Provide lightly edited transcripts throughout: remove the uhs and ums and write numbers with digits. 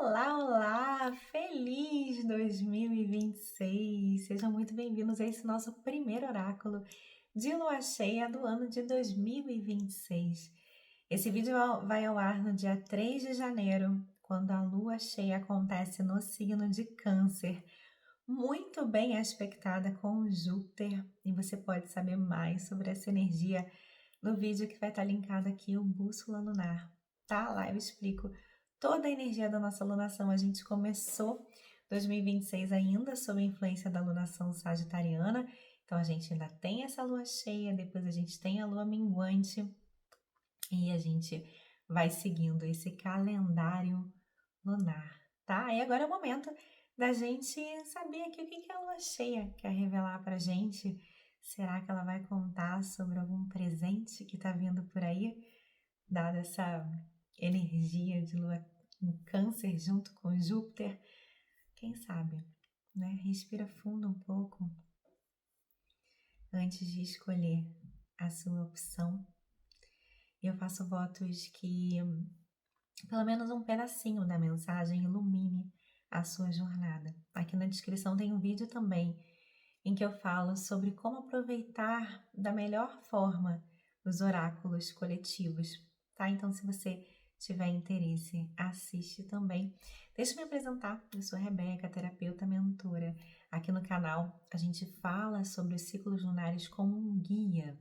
Olá, olá! Feliz 2026! Sejam muito bem-vindos a esse nosso primeiro oráculo de lua cheia do ano de 2026. Esse vídeo vai ao ar no dia 3 de janeiro, quando a lua cheia acontece no signo de Câncer, muito bem aspectada com Júpiter, e você pode saber mais sobre essa energia no vídeo que vai estar linkado aqui, o Bússola Lunar, tá? Lá eu explico toda a energia da nossa lunação. A gente começou 2026 ainda sob a influência da lunação sagitariana, então a gente ainda tem essa lua cheia, depois a gente tem a lua minguante e a gente vai seguindo esse calendário lunar, tá? E agora é o momento da gente saber aqui o que a lua cheia quer revelar pra gente. Será que ela vai contar sobre algum presente que tá vindo por aí, dada essa energia de lua em Câncer junto com Júpiter? Quem sabe, né? Respira fundo um pouco antes de escolher a sua opção. Eu faço votos que pelo menos um pedacinho da mensagem ilumine a sua jornada. Aqui na descrição tem um vídeo também em que eu falo sobre como aproveitar da melhor forma os oráculos coletivos, tá? Então, se você tiver interesse, assiste também. Deixa eu me apresentar, eu sou a Rebeca, terapeuta mentora. Aqui no canal a gente fala sobre os ciclos lunares como um guia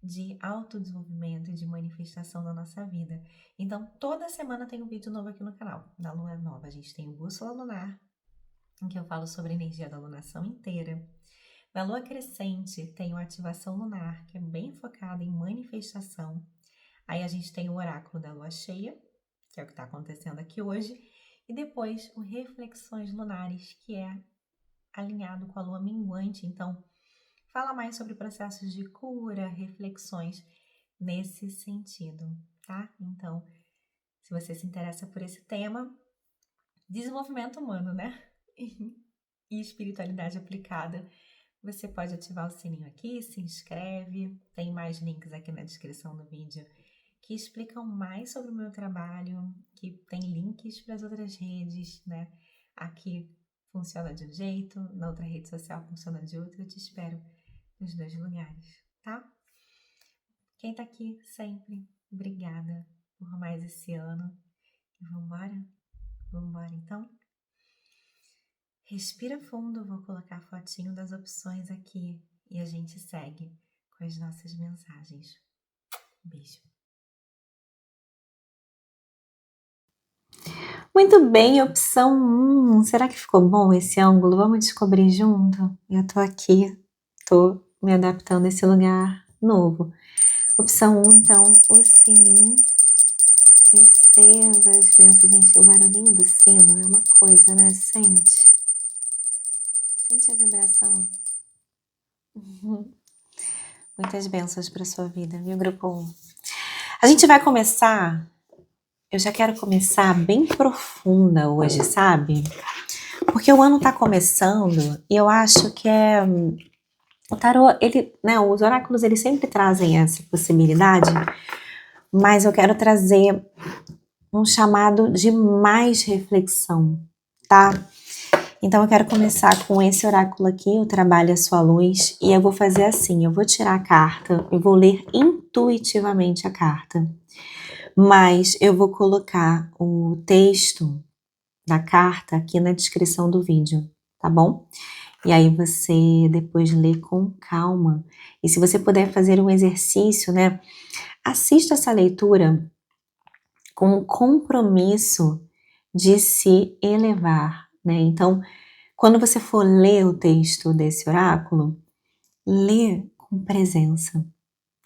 de autodesenvolvimento e de manifestação da nossa vida. Então, toda semana tem um vídeo novo aqui no canal. Na lua nova, a gente tem o Bússola Lunar, em que eu falo sobre a energia da lunação inteira. Na lua crescente, tem o Ativação Lunar, que é bem focada em manifestação. Aí a gente tem o oráculo da lua cheia, que é o que está acontecendo aqui hoje. E depois, o Reflexões Lunares, que é alinhado com a lua minguante. Então, fala mais sobre processos de cura, reflexões nesse sentido, tá? Então, se você se interessa por esse tema, desenvolvimento humano, né? E espiritualidade aplicada, você pode ativar o sininho aqui, se inscreve, tem mais links aqui na descrição do vídeo que explicam mais sobre o meu trabalho, que tem links para as outras redes, né? Aqui funciona de um jeito, na outra rede social funciona de outro, eu te espero nos dois lugares, tá? Quem tá aqui sempre, obrigada por mais esse ano. E vambora? Vambora então? Respira fundo, vou colocar a fotinho das opções aqui e a gente segue com as nossas mensagens. Beijo. Muito bem, opção 1. Será que ficou bom esse ângulo? Vamos descobrir junto? Eu tô aqui, tô me adaptando a esse lugar novo. Opção 1, então, o sininho. Receba as bênçãos, gente. O barulhinho do sino é uma coisa, né? Sente. Sente a vibração. Muitas bênçãos para sua vida, viu, grupo 1? A gente vai começar. Eu já quero começar bem profunda hoje, sabe? Porque o ano tá começando e eu acho que o tarô, os oráculos, eles sempre trazem essa possibilidade, mas eu quero trazer um chamado de mais reflexão, tá? Então eu quero começar com esse oráculo aqui, o Trabalhe a Sua Luz, e eu vou fazer assim, eu vou tirar a carta, eu vou ler intuitivamente a carta, mas eu vou colocar o texto da carta aqui na descrição do vídeo, tá bom? E aí você depois lê com calma. E se você puder fazer um exercício, né? Assista essa leitura com o compromisso de se elevar, né? Então, quando você for ler o texto desse oráculo, lê com presença,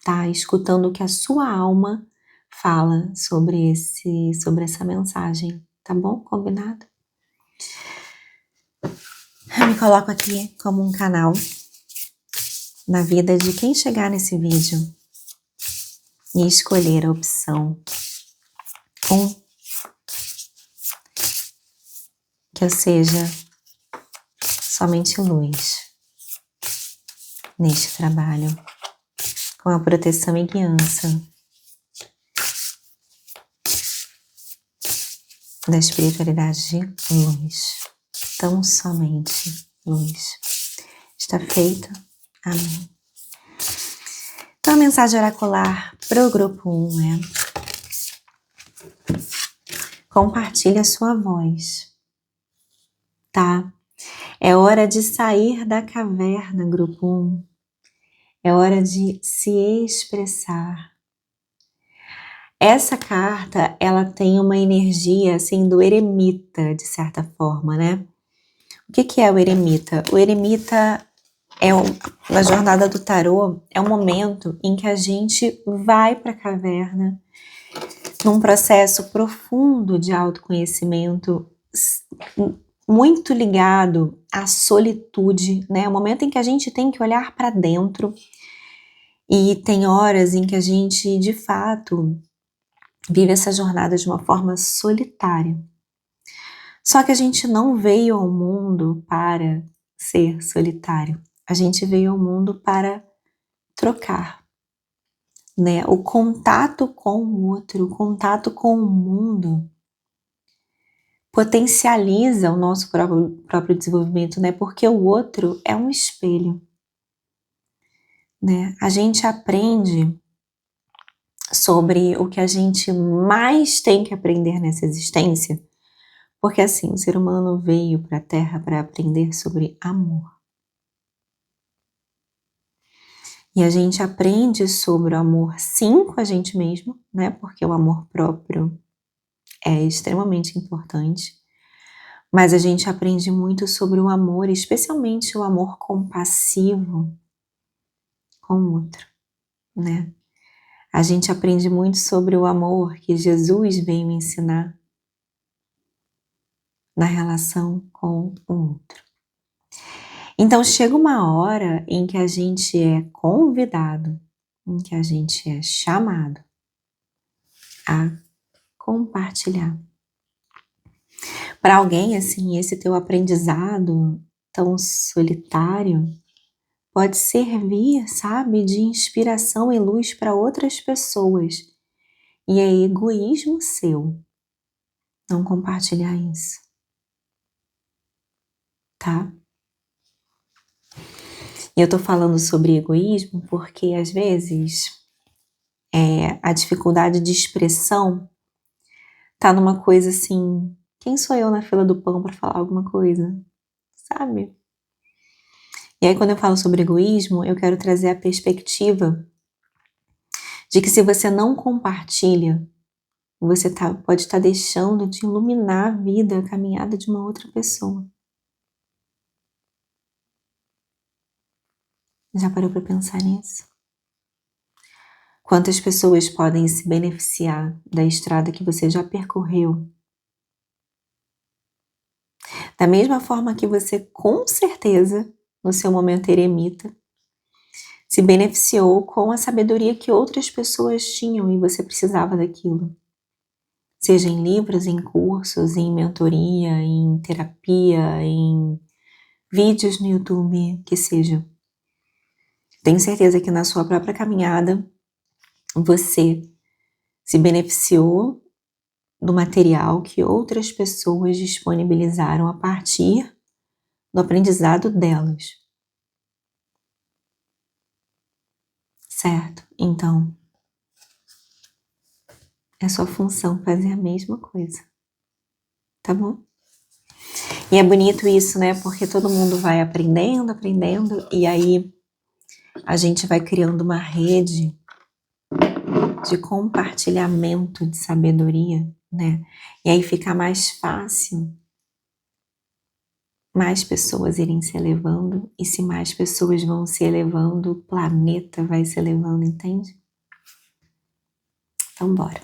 tá? Escutando o que a sua alma fala sobre essa mensagem, tá bom? Combinado? Eu me coloco aqui como um canal na vida de quem chegar nesse vídeo e escolher a opção 1, que eu seja somente luz neste trabalho, com a proteção e guiança da espiritualidade de luz. Tão somente luz. Está feito? Amém. Então a mensagem oracular para o grupo 1 é: compartilhe a sua voz, tá? É hora de sair da caverna, grupo 1. É hora de se expressar. Essa carta, ela tem uma energia, assim, do eremita, de certa forma, né? O que é o eremita? O eremita na jornada do tarô, é um momento em que a gente vai para a caverna, num processo profundo de autoconhecimento, muito ligado à solitude, né? É um momento em que a gente tem que olhar para dentro, e tem horas em que a gente, de fato, vive essa jornada de uma forma solitária. Só que a gente não veio ao mundo para ser solitário. A gente veio ao mundo para trocar, né? O contato com o outro, o contato com o mundo potencializa o nosso próprio desenvolvimento, né? Porque o outro é um espelho, né? A gente aprende sobre o que a gente mais tem que aprender nessa existência, porque assim, o ser humano veio para a Terra para aprender sobre amor. E a gente aprende sobre o amor, sim, com a gente mesmo, né? Porque o amor próprio é extremamente importante. Mas a gente aprende muito sobre o amor, especialmente o amor compassivo com o outro, né? A gente aprende muito sobre o amor que Jesus veio ensinar na relação com o outro. Então chega uma hora em que a gente é convidado, em que a gente é chamado a compartilhar. Para alguém, assim, esse teu aprendizado tão solitário pode servir, sabe, de inspiração e luz para outras pessoas. E é egoísmo seu não compartilhar isso, tá? E eu tô falando sobre egoísmo porque, às vezes, a dificuldade de expressão tá numa coisa assim: quem sou eu na fila do pão para falar alguma coisa, sabe? E aí, quando eu falo sobre egoísmo, eu quero trazer a perspectiva de que se você não compartilha, você pode estar deixando de iluminar a vida, a caminhada de uma outra pessoa. Já parou para pensar nisso? Quantas pessoas podem se beneficiar da estrada que você já percorreu? Da mesma forma que você, com certeza, no seu momento eremita, se beneficiou com a sabedoria que outras pessoas tinham e você precisava daquilo. Seja em livros, em cursos, em mentoria, em terapia, em vídeos no YouTube, que seja. Tenho certeza que na sua própria caminhada você se beneficiou do material que outras pessoas disponibilizaram a partir do aprendizado delas. Certo? Então, é sua função fazer a mesma coisa. Tá bom? E é bonito isso, né? Porque todo mundo vai aprendendo, e aí a gente vai criando uma rede de compartilhamento de sabedoria, né? E aí fica mais fácil mais pessoas irem se elevando, e se mais pessoas vão se elevando, o planeta vai se elevando, entende? Então bora.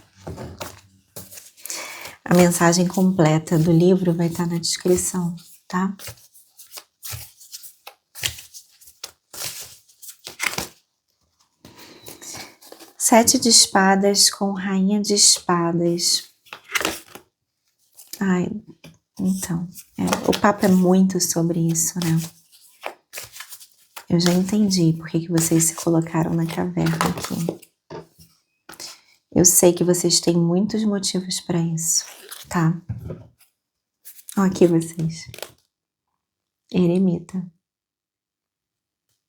A mensagem completa do livro vai estar na descrição, tá? Sete de espadas com rainha de espadas. Ai, então, o papo é muito sobre isso, né? Eu já entendi por que vocês se colocaram na caverna aqui. Eu sei que vocês têm muitos motivos para isso, tá? Aqui vocês. Eremita.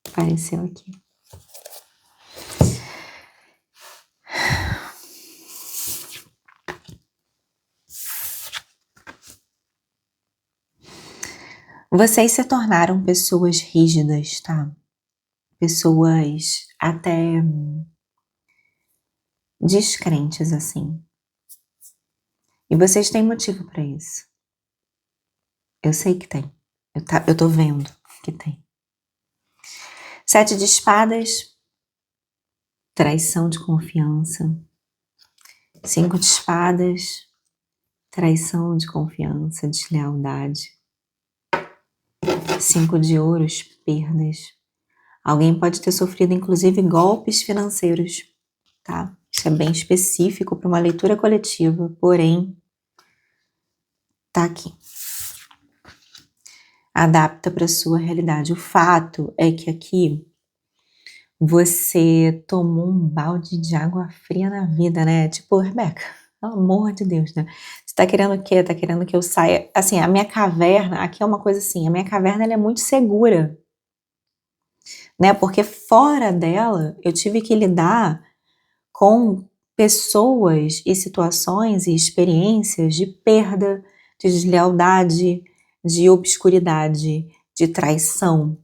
Apareceu aqui. Vocês se tornaram pessoas rígidas, tá? Pessoas até descrentes, assim. E vocês têm motivo pra isso. Eu sei que tem. Eu tô vendo que tem. 7 de espadas. Traição de confiança. 5 de espadas. Traição de confiança, deslealdade. 5 de ouros, perdas. Alguém pode ter sofrido, inclusive, golpes financeiros, tá? Isso é bem específico para uma leitura coletiva, porém, tá aqui. Adapta para sua realidade. O fato é que aqui você tomou um balde de água fria na vida, né? Tipo, Rebeca, pelo amor de Deus, né? Você tá querendo o quê? Tá querendo que eu saia? Assim, a minha caverna, aqui é uma coisa assim, a minha caverna ela é muito segura, né? Porque fora dela eu tive que lidar com pessoas e situações e experiências de perda, de deslealdade, de obscuridade, de traição.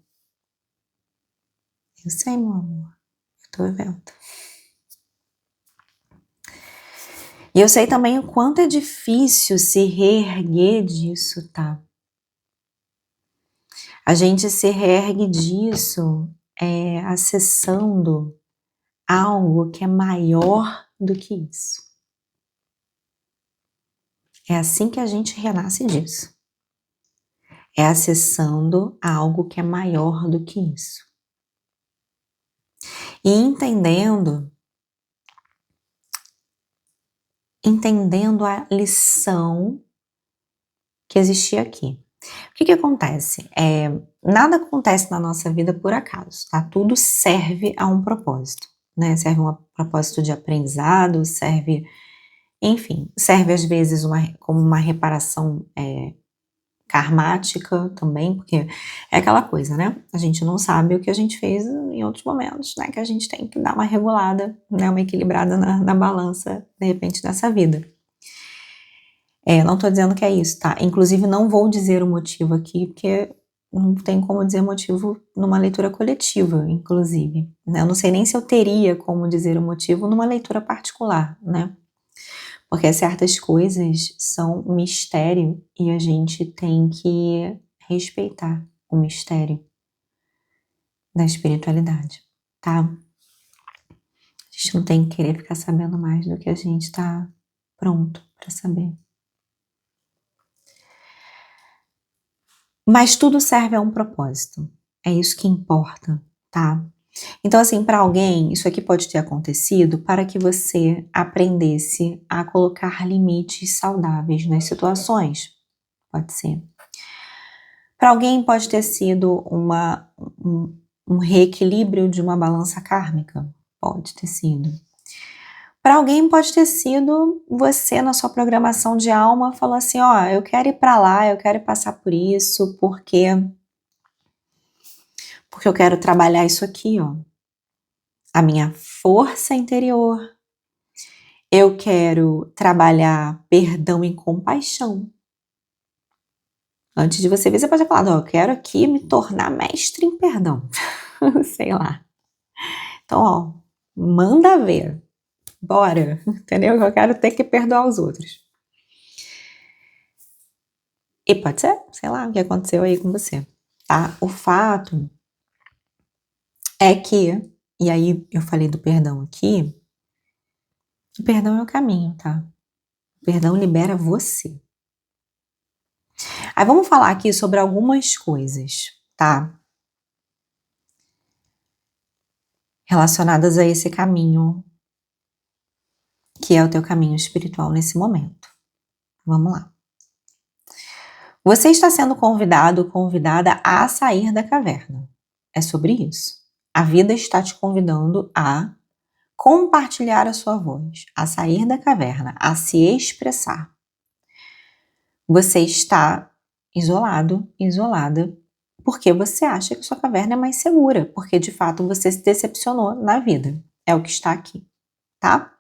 Eu sei, meu amor, eu tô vendo. E eu sei também o quanto é difícil se reerguer disso, tá? A gente se reergue disso acessando algo que é maior do que isso. É assim que a gente renasce disso. É acessando algo que é maior do que isso. E entendendo a lição que existia aqui. O que acontece? Nada acontece na nossa vida por acaso, tá? Tudo serve a um propósito, né? Serve a um propósito de aprendizado, serve, enfim, serve às vezes como uma reparação karmática também, porque é aquela coisa, né? A gente não sabe o que a gente fez em outros momentos, né? Que a gente tem que dar uma regulada, né? Uma equilibrada na balança, de repente, nessa vida. Não tô dizendo que é isso, tá? Inclusive, não vou dizer o motivo aqui, porque não tem como dizer motivo numa leitura coletiva, inclusive, né? Eu não sei nem se eu teria como dizer o motivo numa leitura particular, né? Porque certas coisas são mistério e a gente tem que respeitar o mistério da espiritualidade, tá? A gente não tem que querer ficar sabendo mais do que a gente tá pronto para saber. Mas tudo serve a um propósito. É isso que importa, tá? Então, assim, para alguém, isso aqui pode ter acontecido para que você aprendesse a colocar limites saudáveis nas situações. Pode ser. Para alguém pode ter sido um reequilíbrio de uma balança kármica. Pode ter sido. Para alguém pode ter sido você na sua programação de alma falou assim, ó, eu quero ir para lá, eu quero passar por isso, porque eu quero trabalhar isso aqui, ó. A minha força interior. Eu quero trabalhar perdão e compaixão. Antes de você ver, você pode falar, ó, eu quero aqui me tornar mestre em perdão. Sei lá. Então, ó, manda ver. Bora, entendeu? Eu quero ter que perdoar os outros. E pode ser, sei lá, o que aconteceu aí com você, tá? O fato é que, e aí eu falei do perdão aqui, o perdão é o caminho, tá? O perdão libera você. Aí vamos falar aqui sobre algumas coisas, tá? Relacionadas a esse caminho, que é o teu caminho espiritual nesse momento. Vamos lá. Você está sendo convidado, convidada a sair da caverna. É sobre isso. A vida está te convidando a compartilhar a sua voz, a sair da caverna, a se expressar. Você está isolado, isolada, porque você acha que sua caverna é mais segura, porque de fato você se decepcionou na vida. É o que está aqui, tá?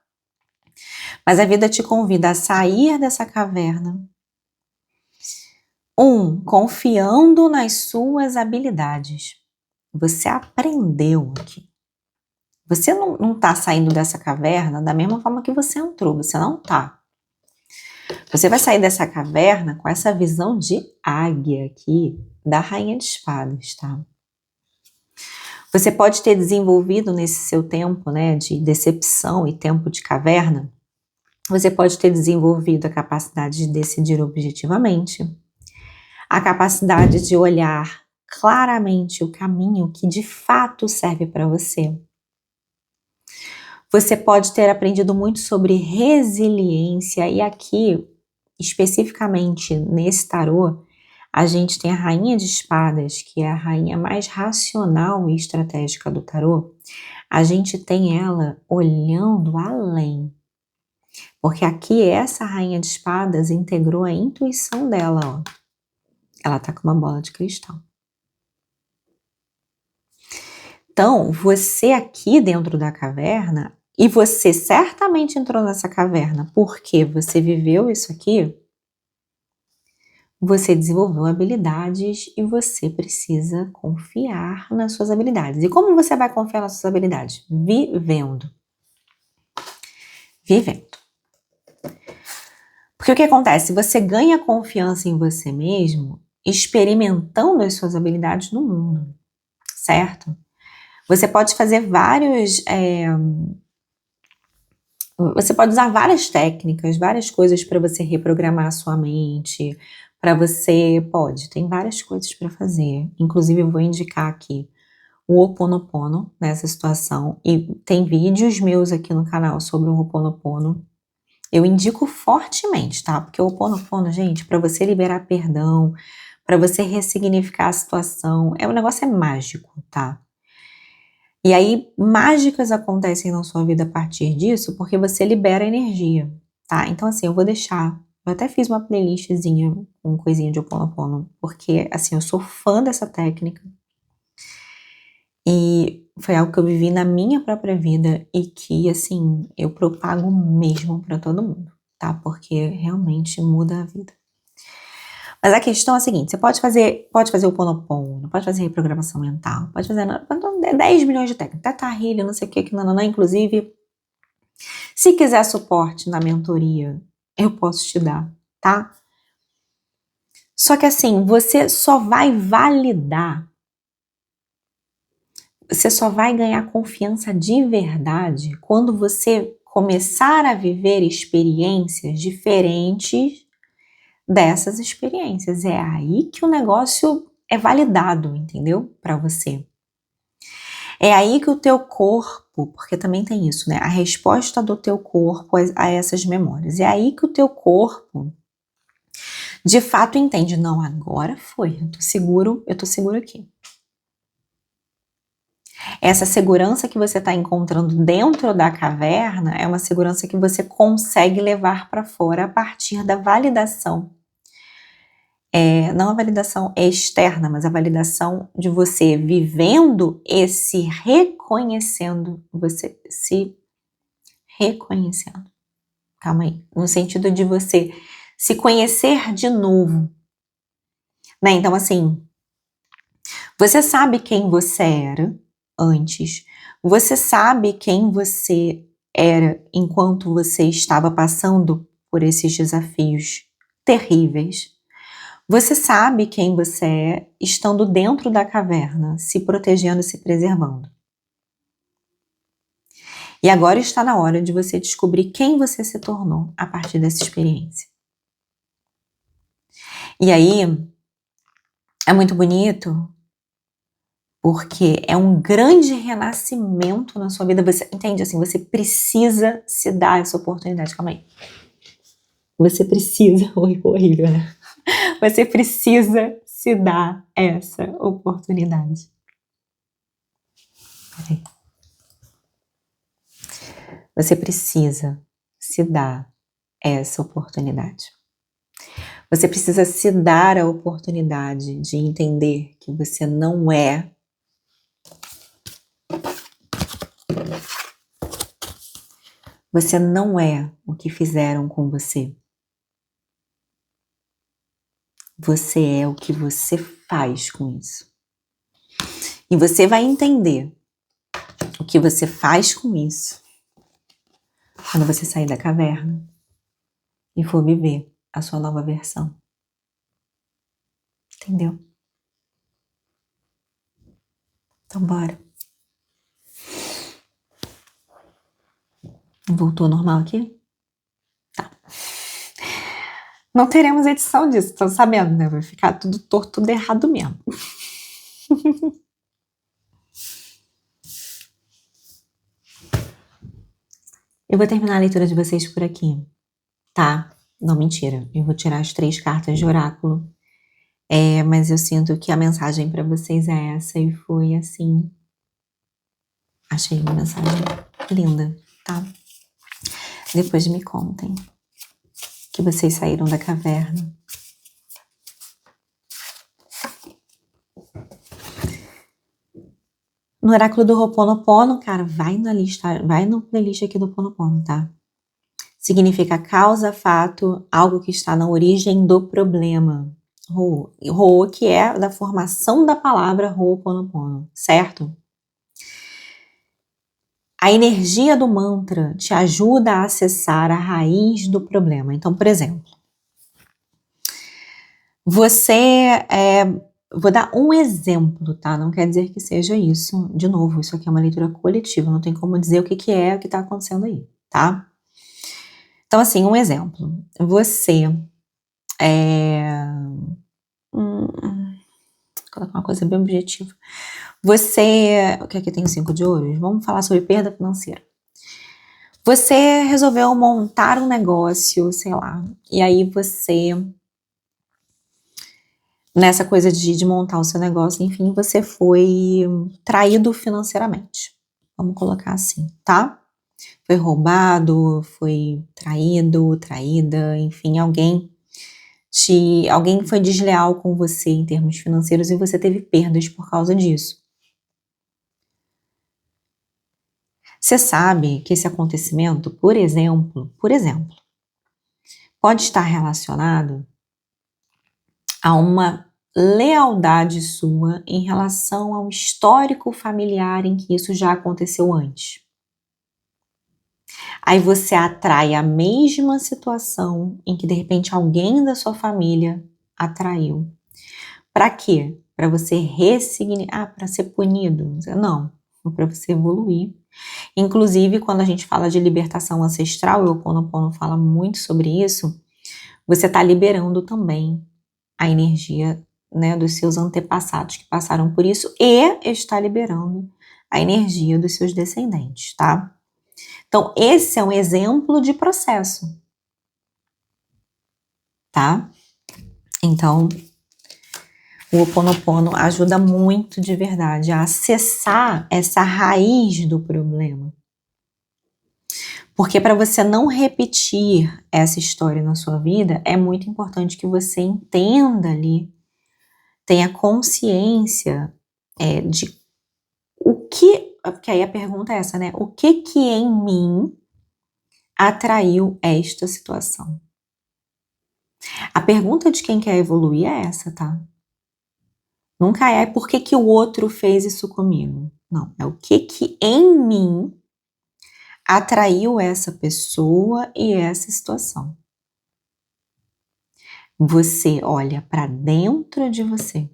Mas a vida te convida a sair dessa caverna. Confiando nas suas habilidades. Você aprendeu aqui. Você não tá saindo dessa caverna da mesma forma que você entrou. Você não tá. Você vai sair dessa caverna com essa visão de águia aqui, da Rainha de Espadas, tá? Você pode ter desenvolvido nesse seu tempo, né, de decepção e tempo de caverna, você pode ter desenvolvido a capacidade de decidir objetivamente, a capacidade de olhar claramente o caminho que de fato serve para você. Você pode ter aprendido muito sobre resiliência, e aqui, especificamente nesse tarô, a gente tem a Rainha de Espadas, que é a rainha mais racional e estratégica do tarô. A gente tem ela olhando além. Porque aqui essa Rainha de Espadas integrou a intuição dela, ó. Ela tá com uma bola de cristal. Então, você aqui dentro da caverna, e você certamente entrou nessa caverna porque você viveu isso aqui, você desenvolveu habilidades e você precisa confiar nas suas habilidades. E como você vai confiar nas suas habilidades? Vivendo. Vivendo. Porque o que acontece? Você ganha confiança em você mesmo experimentando as suas habilidades no mundo, certo? Você pode fazer você pode usar várias técnicas, várias coisas para você reprogramar a sua mente, tem várias coisas para fazer. Inclusive eu vou indicar aqui o Ho'oponopono nessa situação, e tem vídeos meus aqui no canal sobre o Ho'oponopono. Eu indico fortemente, tá? Porque o Ho'oponopono, gente, para você liberar perdão, para você ressignificar a situação, o negócio é mágico, tá? E aí, mágicas acontecem na sua vida a partir disso, porque você libera energia, tá? Então, assim, eu até fiz uma playlistzinha com coisinha de Ho'oponopono, porque, assim, eu sou fã dessa técnica, e foi algo que eu vivi na minha própria vida, e que, assim, eu propago mesmo pra todo mundo, tá? Porque realmente muda a vida. Mas a questão é a seguinte: você pode fazer o Ho'oponopono, pode fazer reprogramação mental, pode fazer 10 milhões de técnicas, Teta Healing, não sei o que, não. Inclusive, se quiser suporte na mentoria, eu posso te dar, tá? Só que assim, você só vai ganhar confiança de verdade quando você começar a viver experiências diferentes dessas experiências. É aí que o negócio é validado, entendeu? Para você. É aí que o teu corpo, porque também tem isso, né? A resposta do teu corpo a essas memórias. É aí que o teu corpo de fato entende, não, agora foi, eu tô seguro aqui. Essa segurança que você está encontrando dentro da caverna é uma segurança que você consegue levar para fora a partir da validação. Não a validação externa, mas a validação de você vivendo e se reconhecendo, você se reconhecendo. Calma aí. No sentido de você se conhecer de novo. Né? Então, assim, você sabe quem você era antes. Você sabe quem você era enquanto você estava passando por esses desafios terríveis. Você sabe quem você é estando dentro da caverna, se protegendo e se preservando. E agora está na hora de você descobrir quem você se tornou a partir dessa experiência. E aí, é muito bonito, porque é um grande renascimento na sua vida. Você entende? Assim, você precisa se dar essa oportunidade. Calma aí. Você precisa... Oi, horrível, né? Você precisa se dar essa oportunidade. Peraí. Você precisa se dar essa oportunidade. Você precisa se dar a oportunidade de entender que você não é o que fizeram com você. Você é o que você faz com isso. E você vai entender o que você faz com isso quando você sair da caverna e for viver a sua nova versão. Entendeu? Então bora. Voltou ao normal aqui? Tá. Não teremos edição disso, tô sabendo, né? Vai ficar tudo torto, tudo errado mesmo. Eu vou terminar a leitura de vocês por aqui, tá? Não, mentira. Eu vou tirar as 3 cartas de oráculo. Mas eu sinto que a mensagem pra vocês é essa e foi assim. Achei uma mensagem linda, tá? Depois me contem que vocês saíram da caverna. No oráculo do Ho'oponopono, cara, vai no playlist aqui do Ho'oponopono, tá? Significa causa, fato, algo que está na origem do problema. Ho, que é da formação da palavra Ho'oponopono, certo? A energia do mantra te ajuda a acessar a raiz do problema. Então, por exemplo, vou dar um exemplo, tá? Não quer dizer que seja isso. De novo, isso aqui é uma leitura coletiva, não tem como dizer o que é o que está acontecendo aí, tá? Então, assim, um exemplo. Você vou colocar uma coisa bem objetiva. O que aqui tem o 5 de ouros? Vamos falar sobre perda financeira. Você resolveu montar um negócio, sei lá, e aí você, nessa coisa de montar o seu negócio, enfim, você foi traído financeiramente. Vamos colocar assim, tá? Foi roubado, foi traído, traída, enfim, alguém foi desleal com você em termos financeiros e você teve perdas por causa disso. Você sabe que esse acontecimento, por exemplo, pode estar relacionado a uma lealdade sua em relação ao histórico familiar em que isso já aconteceu antes. Aí você atrai a mesma situação em que de repente alguém da sua família atraiu. Para quê? Para você ressignificar, para ser punido? Não, para você evoluir. Inclusive, quando a gente fala de libertação ancestral, o Ho'oponopono fala muito sobre isso, você está liberando também a energia, né, dos seus antepassados que passaram por isso e está liberando a energia dos seus descendentes, tá? Então, esse é um exemplo de processo, tá? Então, o Ho'oponopono ajuda muito de verdade a acessar essa raiz do problema. Porque para você não repetir essa história na sua vida, é muito importante que você entenda ali, tenha consciência de o que... Porque aí a pergunta é essa, né? O que em mim atraiu esta situação? A pergunta de quem quer evoluir é essa, tá? Nunca é por que o outro fez isso comigo. Não, é o que em mim atraiu essa pessoa e essa situação. Você olha para dentro de você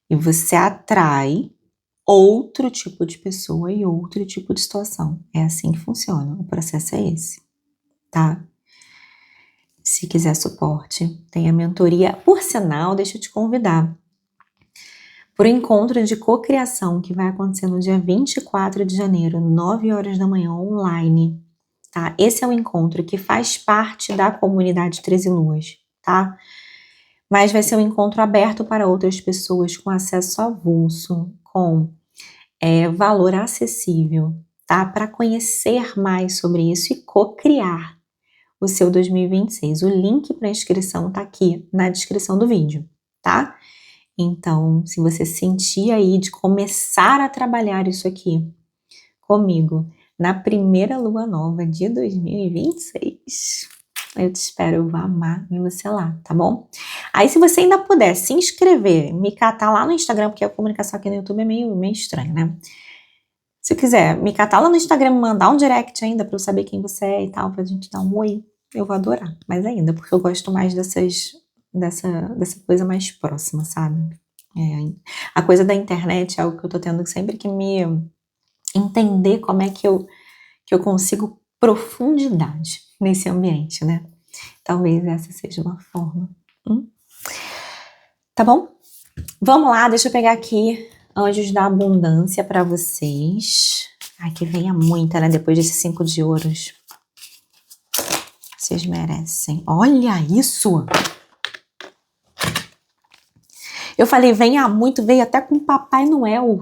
e você atrai outro tipo de pessoa e outro tipo de situação. É assim que funciona, o processo é esse, tá? Se quiser suporte, tem a mentoria. Por sinal, deixa eu te convidar para o encontro de cocriação que vai acontecer no dia 24 de janeiro, 9 horas da manhã, online, tá? Esse é um encontro que faz parte da comunidade 13 Luas, tá? Mas vai ser um encontro aberto para outras pessoas com acesso avulso, com valor acessível, tá? Para conhecer mais sobre isso e cocriar o seu 2026. O link para inscrição tá aqui na descrição do vídeo, tá? Então, se você sentir aí de começar a trabalhar isso aqui comigo na primeira lua nova de 2026, eu te espero, eu vou amar ver você lá, tá bom? Aí, se você ainda puder se inscrever, me catar lá no Instagram, porque a comunicação aqui no YouTube é meio estranha, né? Se quiser me catar lá no Instagram, me mandar um direct ainda pra eu saber quem você é e tal, pra gente dar um oi, eu vou adorar. Mais ainda, porque eu gosto mais dessa coisa mais próxima, sabe? A coisa da internet é algo que eu tô tendo sempre que me entender como é que eu consigo profundidade nesse ambiente, né? Talvez essa seja uma forma. Tá bom? Vamos lá, deixa eu pegar aqui Anjos da Abundância pra vocês. Ai, que venha muita, né? Depois desses 5 de ouros. Vocês merecem. Olha isso! Eu falei, venha muito, veio até com Papai Noel.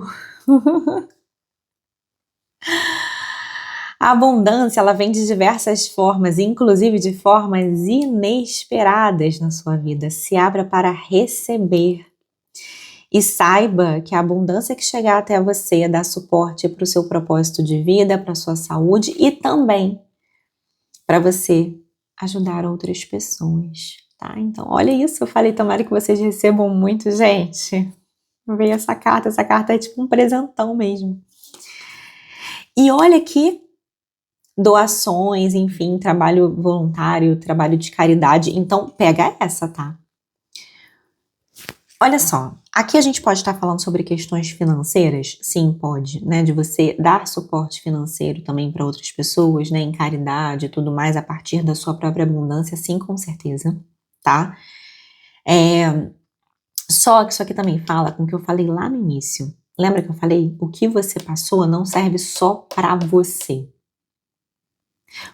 A abundância, ela vem de diversas formas, inclusive de formas inesperadas na sua vida. Se abra para receber. E saiba que a abundância que chegar até você dá suporte para o seu propósito de vida, para a sua saúde e também para você ajudar outras pessoas, tá? Então, olha isso, eu falei, tomara que vocês recebam muito, gente. Veio essa carta é tipo um presentão mesmo. E olha aqui, doações, enfim, trabalho voluntário, trabalho de caridade. Então, pega essa, tá? Olha só, aqui a gente pode estar falando sobre questões financeiras? Sim, pode, né? De você dar suporte financeiro também para outras pessoas, né? Em caridade e tudo mais, a partir da sua própria abundância, sim, com certeza, tá? Só que isso aqui também fala com o que eu falei lá no início. Lembra que eu falei? O que você passou não serve só para você.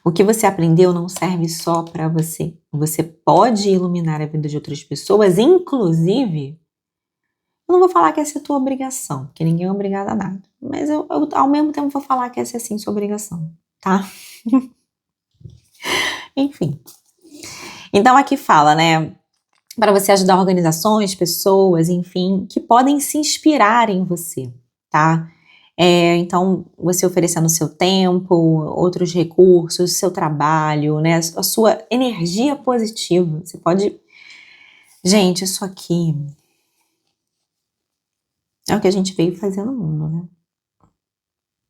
O que você aprendeu não serve só para você. Você pode iluminar a vida de outras pessoas, inclusive, eu não vou falar que essa é a tua obrigação, porque ninguém é obrigado a nada. Mas eu ao mesmo tempo vou falar que essa é sim sua obrigação, tá? Enfim. Então aqui fala, né? Para você ajudar organizações, pessoas, enfim, que podem se inspirar em você, tá? Então, você oferecendo seu tempo, outros recursos, seu trabalho, né? A sua energia positiva. Você pode... Gente, isso aqui é o que a gente veio fazer no mundo, né?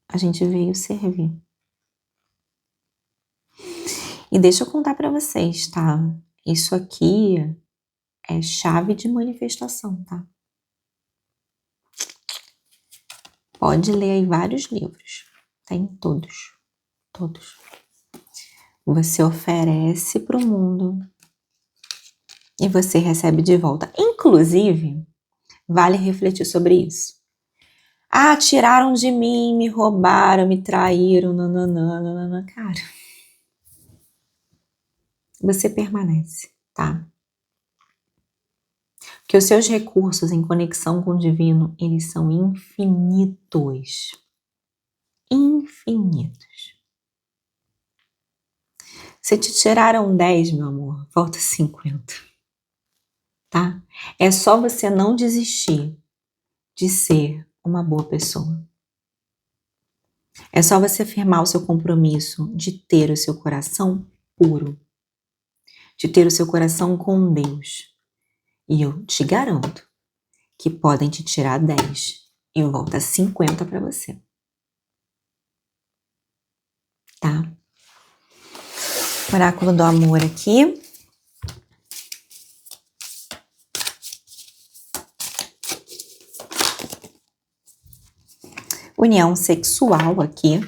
A gente veio servir. E deixa eu contar pra vocês, tá? Isso aqui é chave de manifestação, tá? Pode ler aí vários livros. Tem todos. Todos. Você oferece pro mundo e você recebe de volta. Inclusive, vale refletir sobre isso. Ah, tiraram de mim, me roubaram, me traíram, nananana. Cara, você permanece, tá? Porque os seus recursos em conexão com o divino, eles são infinitos. Infinitos. Se te tiraram 10, meu amor, volta 50. Tá? É só você não desistir de ser uma boa pessoa. É só você firmar o seu compromisso de ter o seu coração puro. De ter o seu coração com Deus. E eu te garanto que podem te tirar 10 e volta 50 para você. Tá? Oráculo do amor aqui. União sexual aqui.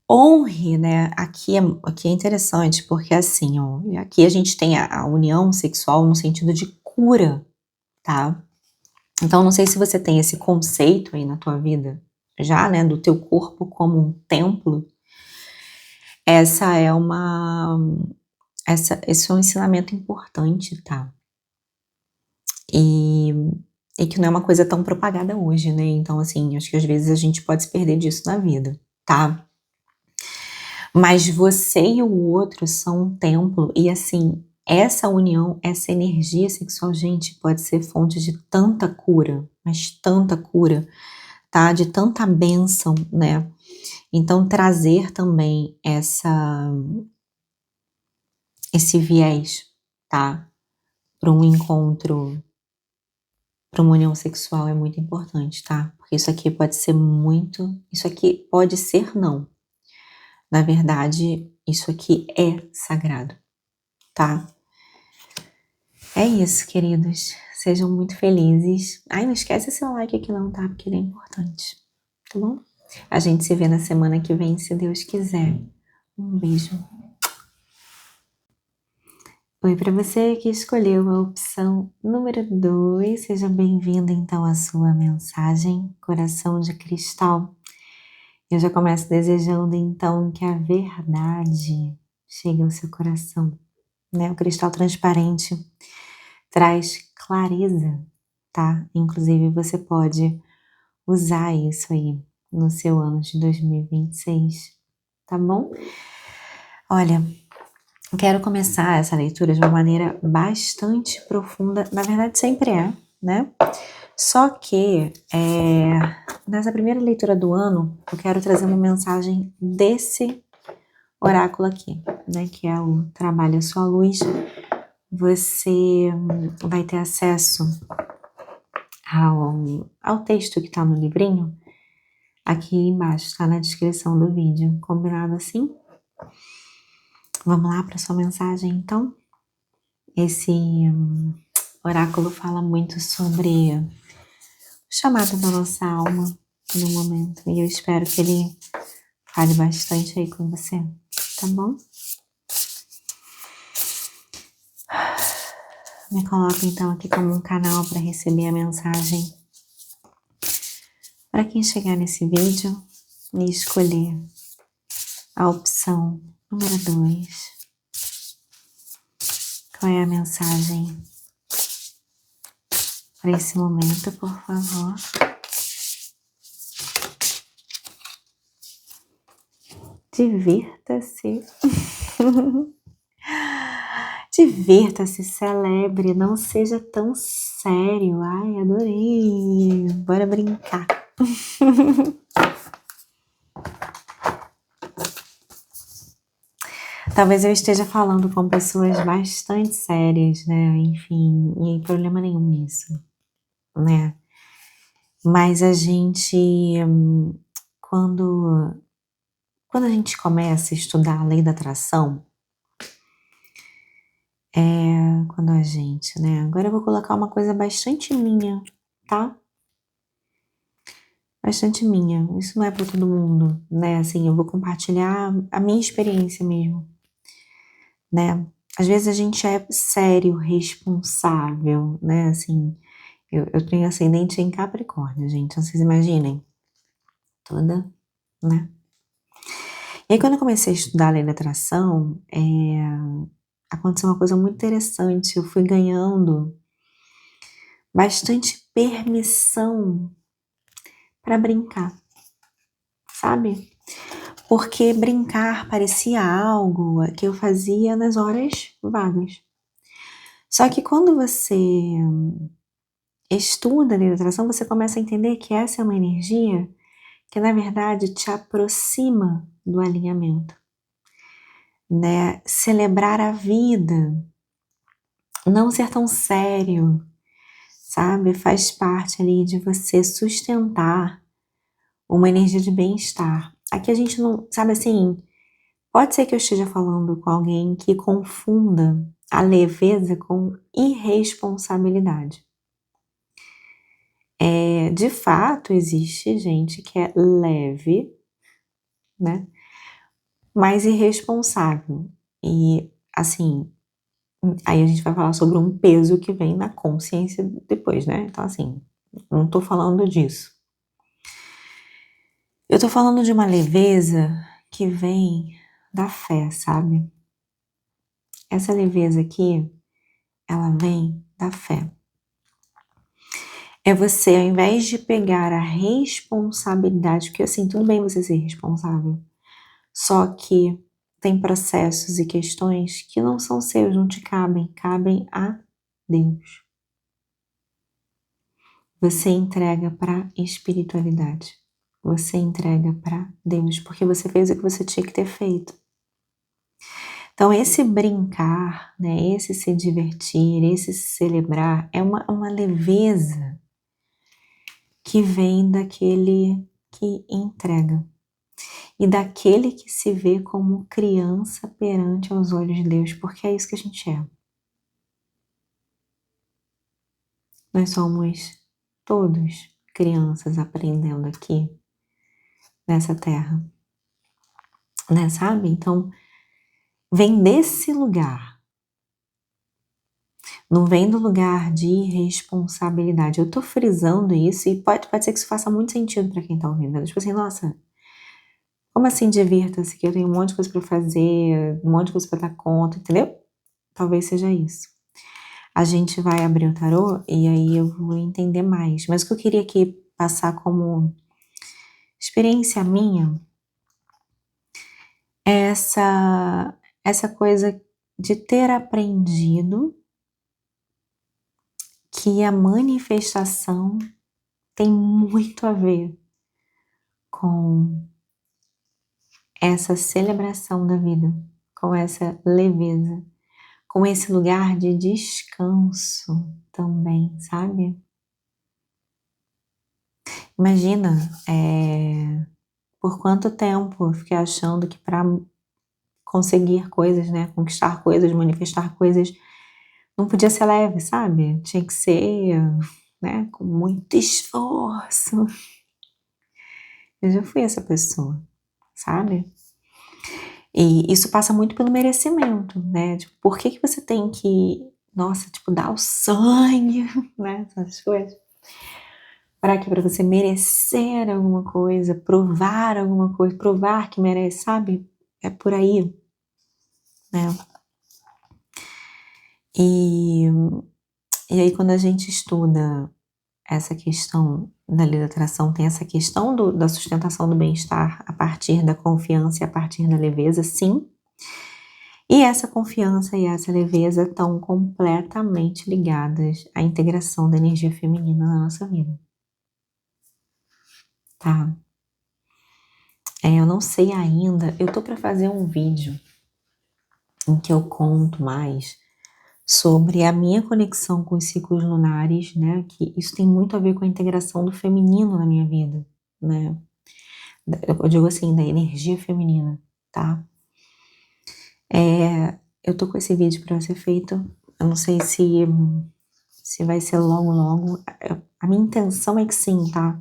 Honre, né? Aqui é interessante porque assim, ó, aqui a gente tem a união sexual no sentido de cura, tá? Então, não sei se você tem esse conceito aí na tua vida, já, né, do teu corpo como um templo. Esse é um ensinamento importante, tá? E que não é uma coisa tão propagada hoje, né? Então, assim, acho que às vezes a gente pode se perder disso na vida, tá? Mas você e o outro são um templo, e assim, essa união, essa energia sexual, gente, pode ser fonte de tanta cura, mas tanta cura, tá? De tanta bênção, né? Então, trazer também esse viés, tá? Para um encontro, para uma união sexual é muito importante, tá? Porque isso aqui pode ser muito, isso aqui pode ser não. Na verdade, isso aqui é sagrado, tá? É isso, queridos. Sejam muito felizes. Ai, não esquece seu like aqui não, tá? Porque ele é importante, tá bom? A gente se vê na semana que vem, se Deus quiser. Um beijo. Oi, para você que escolheu a opção número 2, seja bem-vindo então à sua mensagem, Coração de Cristal. Eu já começo desejando então que a verdade chegue ao seu coração, né? O cristal transparente traz clareza, tá? Inclusive você pode usar isso aí no seu ano de 2026, tá bom? Olha, quero começar essa leitura de uma maneira bastante profunda, na verdade sempre é, né? Só que nessa primeira leitura do ano, eu quero trazer uma mensagem desse oráculo aqui, né? Que é o Trabalhe a Sua Luz. Você vai ter acesso ao texto que tá no livrinho, aqui embaixo, tá na descrição do vídeo, combinado assim? Vamos lá para sua mensagem, então? Esse oráculo fala muito sobre o chamado da nossa alma no momento, e eu espero que ele fale bastante aí com você, tá bom? Me coloco então aqui como um canal para receber a mensagem. Para quem chegar nesse vídeo e escolher a opção número 2, qual é a mensagem para esse momento, por favor? Divirta-se. Divirta-se, celebre, não seja tão sério. Ai, adorei. Bora brincar. Talvez eu esteja falando com pessoas bastante sérias, né? Enfim, e problema nenhum nisso, né? Mas a gente, quando a gente começa a estudar a lei da atração, quando a gente, né? Agora eu vou colocar uma coisa bastante minha, tá? Bastante minha. Isso não é para todo mundo, né? Assim, eu vou compartilhar a minha experiência mesmo, né? Às vezes a gente é sério, responsável, né? Assim, eu tenho ascendente em Capricórnio, gente. Vocês imaginem. Toda, né? E aí, quando eu comecei a estudar a lei da atração, aconteceu uma coisa muito interessante. Eu fui ganhando bastante permissão para brincar, sabe? Porque brincar parecia algo que eu fazia nas horas vagas. Só que quando você estuda a lei da atração, você começa a entender que essa é uma energia que, na verdade, te aproxima do alinhamento, né? Celebrar a vida, não ser tão sério, sabe? Faz parte ali de você sustentar uma energia de bem-estar. Aqui a gente não, sabe assim, pode ser que eu esteja falando com alguém que confunda a leveza com irresponsabilidade. De fato, existe gente que é leve, né? Mas irresponsável. E, assim, aí a gente vai falar sobre um peso que vem na consciência depois, né? Então, assim, não tô falando disso. Eu tô falando de uma leveza que vem da fé, sabe? Essa leveza aqui, ela vem da fé. É você, ao invés de pegar a responsabilidade, porque assim, tudo bem você ser responsável, só que tem processos e questões que não são seus, não te cabem, cabem a Deus. Você entrega para a espiritualidade. Você entrega para Deus, porque você fez o que você tinha que ter feito. Então, esse brincar, né, esse se divertir, esse se celebrar, é uma leveza que vem daquele que entrega e daquele que se vê como criança perante aos olhos de Deus, porque é isso que a gente é. Nós somos todos crianças aprendendo aqui nessa terra, né, sabe? Então, vem desse lugar, não vem do lugar de responsabilidade. Eu tô frisando isso e pode ser que isso faça muito sentido para quem tá ouvindo. Tipo assim, nossa, como assim divirta-se, que eu tenho um monte de coisa para fazer, um monte de coisa para dar conta, entendeu? Talvez seja isso. A gente vai abrir o tarô e aí eu vou entender mais. Mas o que eu queria aqui passar como experiência minha é essa coisa de ter aprendido que a manifestação tem muito a ver com essa celebração da vida, com essa leveza, com esse lugar de descanso também, sabe? Imagina, por quanto tempo eu fiquei achando que para conseguir coisas, né, conquistar coisas, manifestar coisas, não podia ser leve, sabe? Tinha que ser, né, com muito esforço. Eu já fui essa pessoa, sabe? E isso passa muito pelo merecimento, né? Tipo, por que você tem que, nossa, tipo, dar o sangue, né? Essas coisas. Para que para você merecer alguma coisa, provar alguma coisa, provar que merece, sabe? É por aí, né? E aí quando a gente estuda essa questão da lei da atração, tem essa questão da sustentação do bem-estar a partir da confiança e a partir da leveza, sim. E essa confiança e essa leveza estão completamente ligadas à integração da energia feminina na nossa vida. Tá? Eu não sei ainda, eu tô para fazer um vídeo em que eu conto mais sobre a minha conexão com os ciclos lunares, né? Que isso tem muito a ver com a integração do feminino na minha vida, né? Eu digo assim, da energia feminina, tá? Eu tô com esse vídeo para ser feito, eu não sei se vai ser logo. A minha intenção é que sim, tá?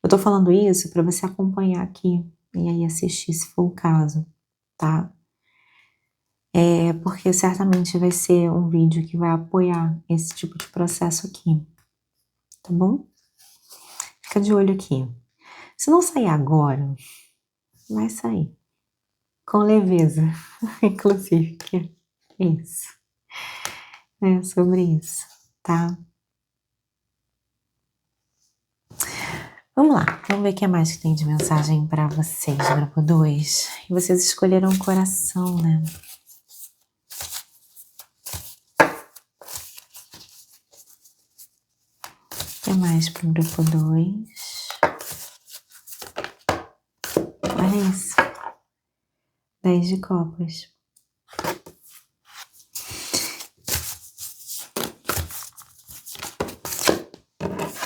Eu tô falando isso para você acompanhar aqui e aí assistir se for o caso, tá? Porque certamente vai ser um vídeo que vai apoiar esse tipo de processo aqui, tá bom? Fica de olho aqui. Se não sair agora, vai sair. Com leveza, inclusive, que é isso. É sobre isso, tá? Vamos lá, vamos ver o que mais que tem de mensagem pra vocês, grupo 2. E vocês escolheram o coração, né? O que mais pro grupo 2? Olha isso. 10 de copas.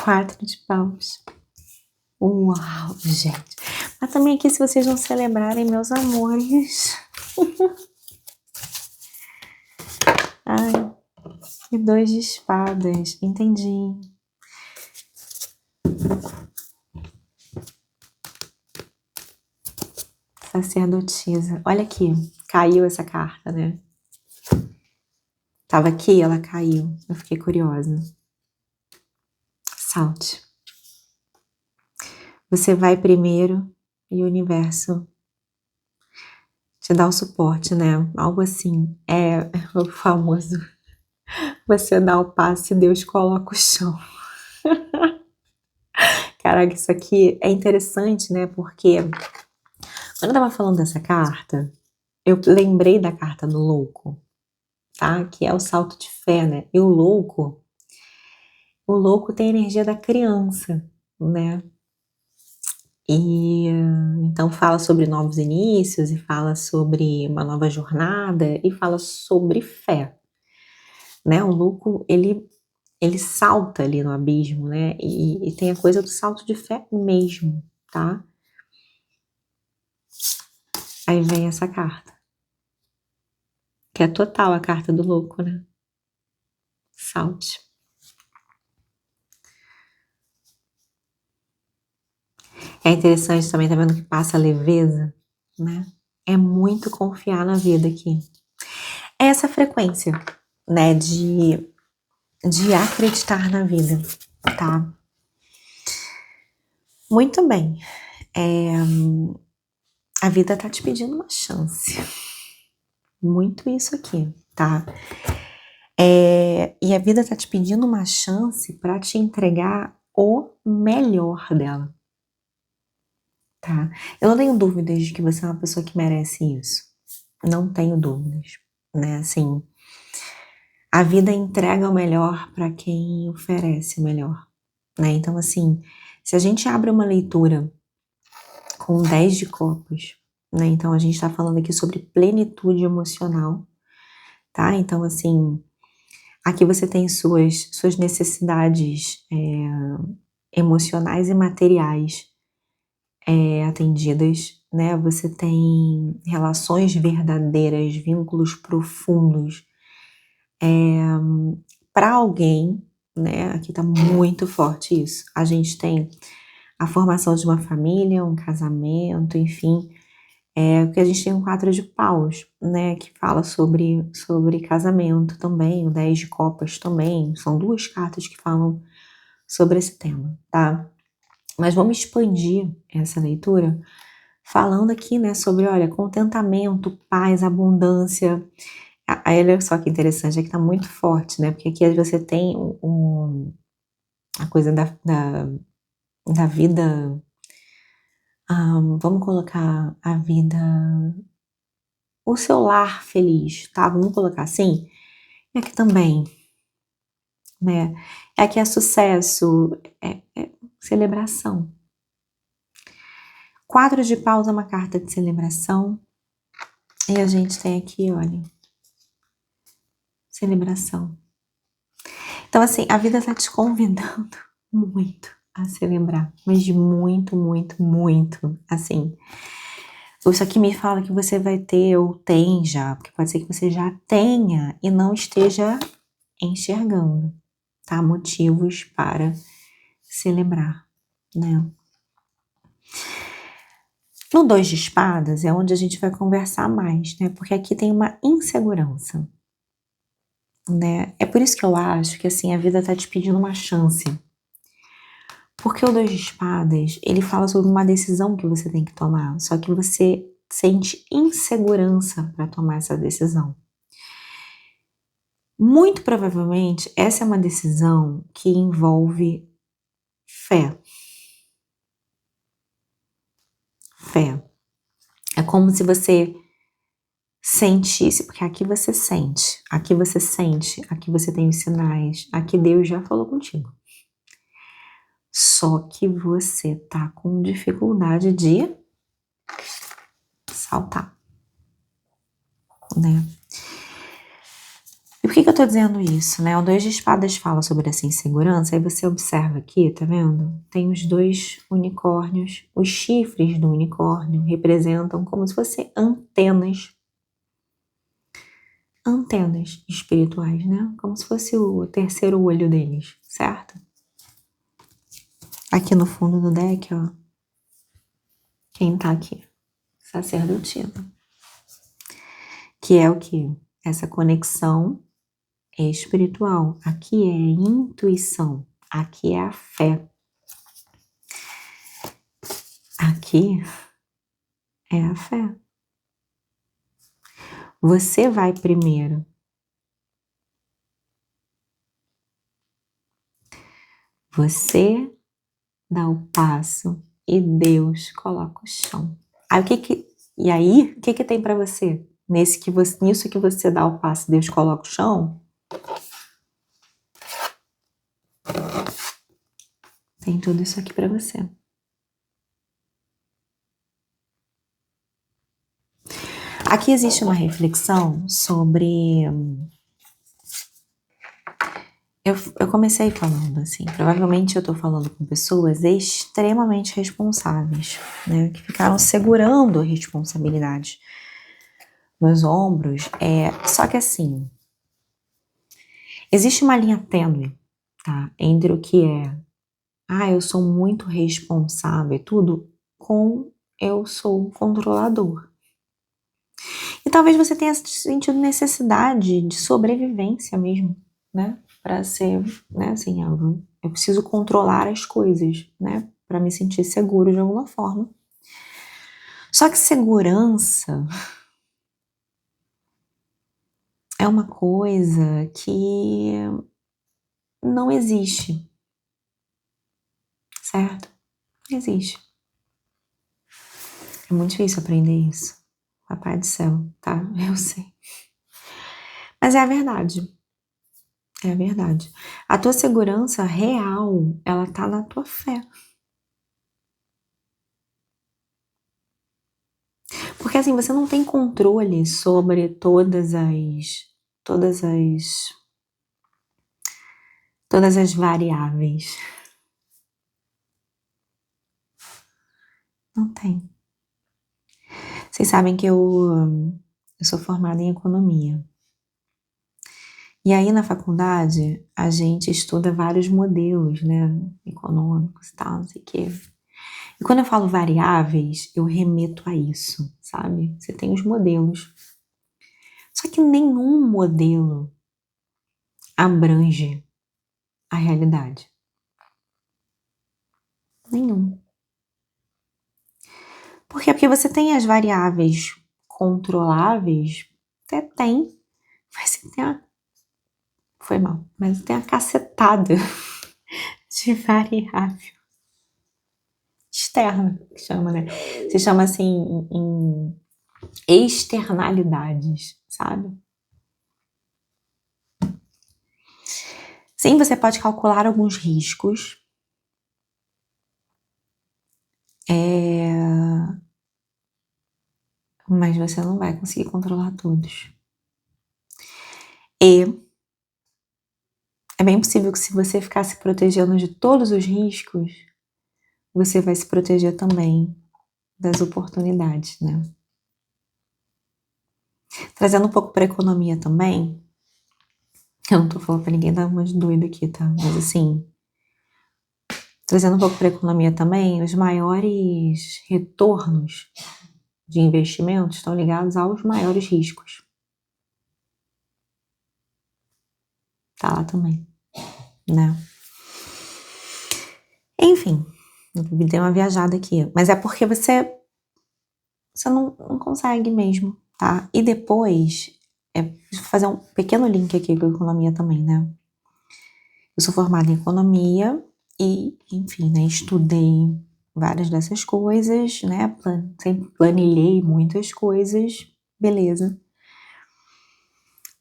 Quatro de paus. Uau, gente. Mas também aqui, se vocês não celebrarem, meus amores. Ai, e 2 de espadas. Entendi. Sacerdotisa. Olha aqui, caiu essa carta, né? Tava aqui, ela caiu. Eu fiquei curiosa. Salte. Você vai primeiro e o universo te dá o suporte, né? Algo assim. É o famoso. Você dá o passo e Deus coloca o chão. Caraca, isso aqui é interessante, né? Porque quando eu tava falando dessa carta, eu lembrei da carta do louco, tá? Que é o salto de fé, né? E o louco tem a energia da criança, né? E então fala sobre novos inícios, e fala sobre uma nova jornada, e fala sobre fé, né? O louco, ele salta ali no abismo, né? E tem a coisa do salto de fé mesmo, tá? Aí vem essa carta, que é total a carta do louco, né? Salte. É interessante também, tá vendo que passa leveza, né? É muito confiar na vida aqui. É essa frequência, né, de acreditar na vida, tá? Muito bem. A vida tá te pedindo uma chance. Muito isso aqui, tá? E a vida tá te pedindo uma chance para te entregar o melhor dela, tá? Eu não tenho dúvidas de que você é uma pessoa que merece isso. Não tenho dúvidas, né? Assim, a vida entrega o melhor para quem oferece o melhor, né? Então, assim, se a gente abre uma leitura com 10 de copas, né? Então, a gente tá falando aqui sobre plenitude emocional, tá? Então, assim, aqui você tem suas necessidades emocionais e materiais atendidas, né? Você tem relações verdadeiras, vínculos profundos para alguém, né? Aqui tá muito forte isso. A gente tem a formação de uma família, um casamento, enfim. Porque a gente tem um 4 de paus, né? Que fala sobre casamento também, o 10 de copas também. São duas cartas que falam sobre esse tema, tá? Mas vamos expandir essa leitura falando aqui, né, sobre, olha, contentamento, paz, abundância. Aí olha só que interessante, é que tá muito forte, né? Porque aqui você tem a coisa da vida. Vamos colocar a vida, o seu lar feliz, tá? Vamos colocar assim. E aqui também, né? Aqui é sucesso, é celebração. 4 de paus é uma carta de celebração. E a gente tem aqui, olha, celebração. Então, assim, a vida tá te convidando muito a celebrar, mas muito, muito, muito, assim. Isso aqui me fala que você vai ter ou tem já, porque pode ser que você já tenha e não esteja enxergando, tá? Motivos para celebrar, né? No 2 de espadas é onde a gente vai conversar mais, né? Porque aqui tem uma insegurança, né? É por isso que eu acho que, assim, a vida tá te pedindo uma chance. Porque o 2 de espadas, ele fala sobre uma decisão que você tem que tomar, só que você sente insegurança para tomar essa decisão. Muito provavelmente, essa é uma decisão que envolve fé. Fé. É como se você sentisse, porque aqui você sente, aqui você sente, aqui você tem os sinais, aqui Deus já falou contigo. Só que você tá com dificuldade de saltar, né? E por que eu tô dizendo isso, né? O 2 de espadas fala sobre essa insegurança, aí você observa aqui, tá vendo? Tem os 2 unicórnios, os chifres do unicórnio representam como se fossem antenas espirituais, né? Como se fosse o terceiro olho deles, certo? Aqui no fundo do deck, ó, quem tá aqui? Sacerdotisa. Que é o quê? Essa conexão espiritual. Aqui é intuição. Aqui é a fé. Aqui é a fé. Você vai primeiro. Você dá o passo e Deus coloca o chão. Aí o que que tem para você? nisso que você dá o passo e Deus coloca o chão, tem tudo isso aqui para você. Aqui existe uma reflexão sobre... Eu comecei falando assim, provavelmente eu tô falando com pessoas extremamente responsáveis, né, que ficaram segurando a responsabilidade nos ombros. Só que assim, existe uma linha tênue, tá, entre o que eu sou muito responsável e tudo, com eu sou um controlador. E talvez você tenha sentido necessidade de sobrevivência mesmo, né? Para ser, né, assim, eu preciso controlar as coisas, né? Para me sentir seguro de alguma forma. Só que segurança é uma coisa que não existe, certo? Não existe. É muito difícil aprender isso. Papai do céu, tá? Eu sei. Mas é a verdade. É a verdade. A tua segurança real, ela tá na tua fé. Porque assim, você não tem controle sobre todas as, todas as variáveis. Não tem. Vocês sabem que eu sou formada em economia. E aí na faculdade a gente estuda vários modelos, né, econômicos e tal, não sei o quê. E quando eu falo variáveis, eu remeto a isso, sabe? Você tem os modelos. Só que nenhum modelo abrange a realidade. Nenhum. Por quê? Porque você tem as variáveis controláveis, até tem, mas você tem foi mal, mas tem a cacetada de variável externa, que chama, né? Se chama assim em externalidades, sabe? Sim, você pode calcular alguns riscos. Mas você não vai conseguir controlar todos. E é bem possível que se você ficar se protegendo de todos os riscos, você vai se proteger também das oportunidades, né? Trazendo um pouco para economia também, eu não tô falando para ninguém dar uma de doida aqui, tá? Mas assim, trazendo um pouco para economia também, os maiores retornos de investimentos estão ligados aos maiores riscos. Tá lá também, né? Enfim, me dei uma viajada aqui, mas é porque você não consegue mesmo, tá? E depois, deixa eu fazer um pequeno link aqui com a economia também, né? Eu sou formada em economia e, enfim, né, estudei várias dessas coisas, né? Sempre planilhei muitas coisas, beleza.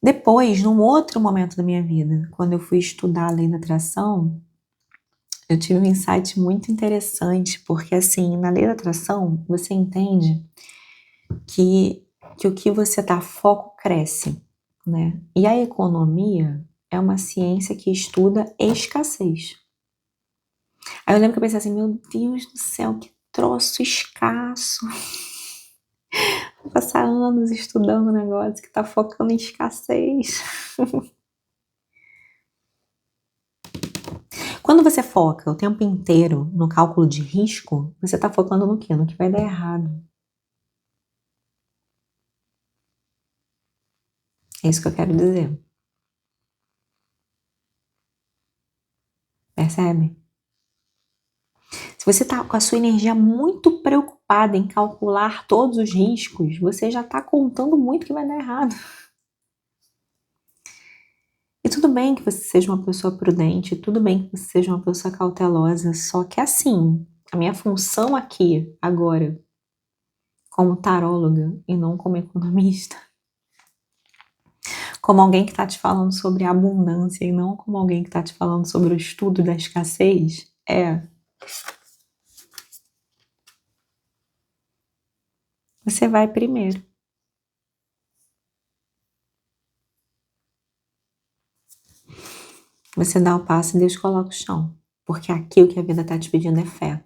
Depois, num outro momento da minha vida, quando eu fui estudar a lei da atração, eu tive um insight muito interessante, porque assim, na lei da atração, você entende que o que você dá foco cresce, né? E a economia é uma ciência que estuda escassez. Aí eu lembro que eu pensei assim, meu Deus do céu, que troço escasso. Vou passar anos estudando um negócio que tá focando em escassez. Quando você foca o tempo inteiro no cálculo de risco, você tá focando no quê? No que vai dar errado. É isso que eu quero dizer. Percebe? Se você está com a sua energia muito preocupada em calcular todos os riscos, você já está contando muito que vai dar errado. E tudo bem que você seja uma pessoa prudente, tudo bem que você seja uma pessoa cautelosa, só que assim, a minha função aqui, agora, como taróloga e não como economista, como alguém que está te falando sobre a abundância e não como alguém que está te falando sobre o estudo da escassez, você vai primeiro. Você dá o passo e Deus coloca o chão. Porque aqui o que a vida está te pedindo é fé.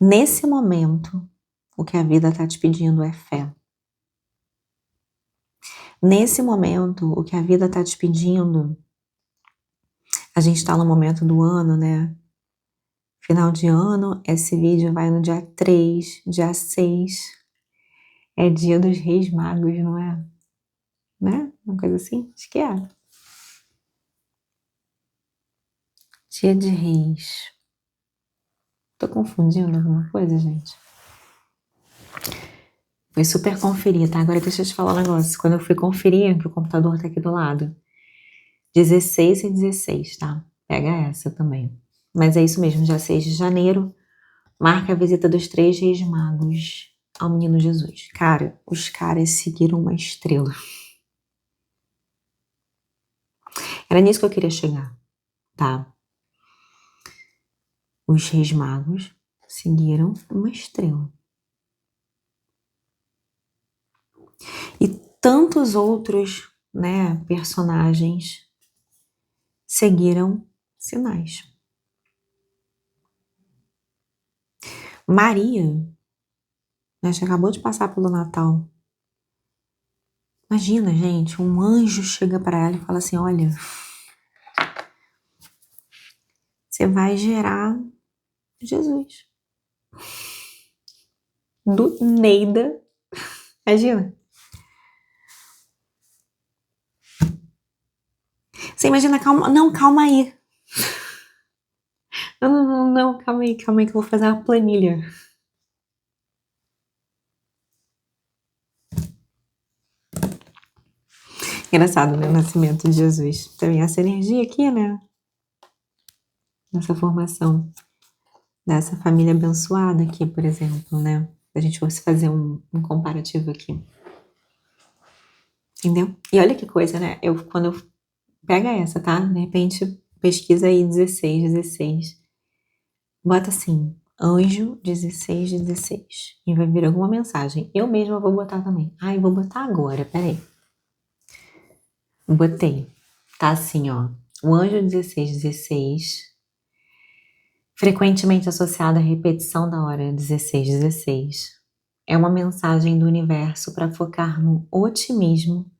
Nesse momento, o que a vida está te pedindo é fé. Nesse momento, o que a vida está te pedindo, a gente está no momento do ano, né? Final de ano, esse vídeo vai no dia 3, dia 6. É dia dos Reis Magos, não é? Né? Uma coisa assim? Acho que é. Dia de Reis. Tô confundindo alguma coisa, gente? Fui super conferir, tá? Agora deixa eu te falar um negócio. Quando eu fui conferir, que o computador tá aqui do lado, 16 e 16, tá? Pega essa também. Mas é isso mesmo, dia 6 de janeiro, marca a visita dos 3 Reis Magos ao Menino Jesus. Cara, os caras seguiram uma estrela. Era nisso que eu queria chegar, tá? Os Reis Magos seguiram uma estrela. E tantos outros, né, personagens seguiram sinais. Maria, né, já acabou de passar pelo Natal. Imagina, gente, um anjo chega para ela e fala assim, olha, você vai gerar Jesus. Do Neida. Imagina. Você imagina, calma, não, calma aí. Não, calma aí que eu vou fazer uma planilha. Engraçado, né? O nascimento de Jesus. Também essa energia aqui, né? Nessa formação dessa família abençoada aqui, por exemplo, né? Se a gente fosse fazer um comparativo aqui. Entendeu? E olha que coisa, né? Quando eu pega essa, tá? De repente, pesquisa aí 16. Bota assim, anjo 16. E vai vir alguma mensagem. Eu mesma vou botar também. Ai, vou botar agora, peraí. Botei. Tá assim, ó. O anjo 16, frequentemente associado à repetição da hora 16. É uma mensagem do universo para focar no otimismo,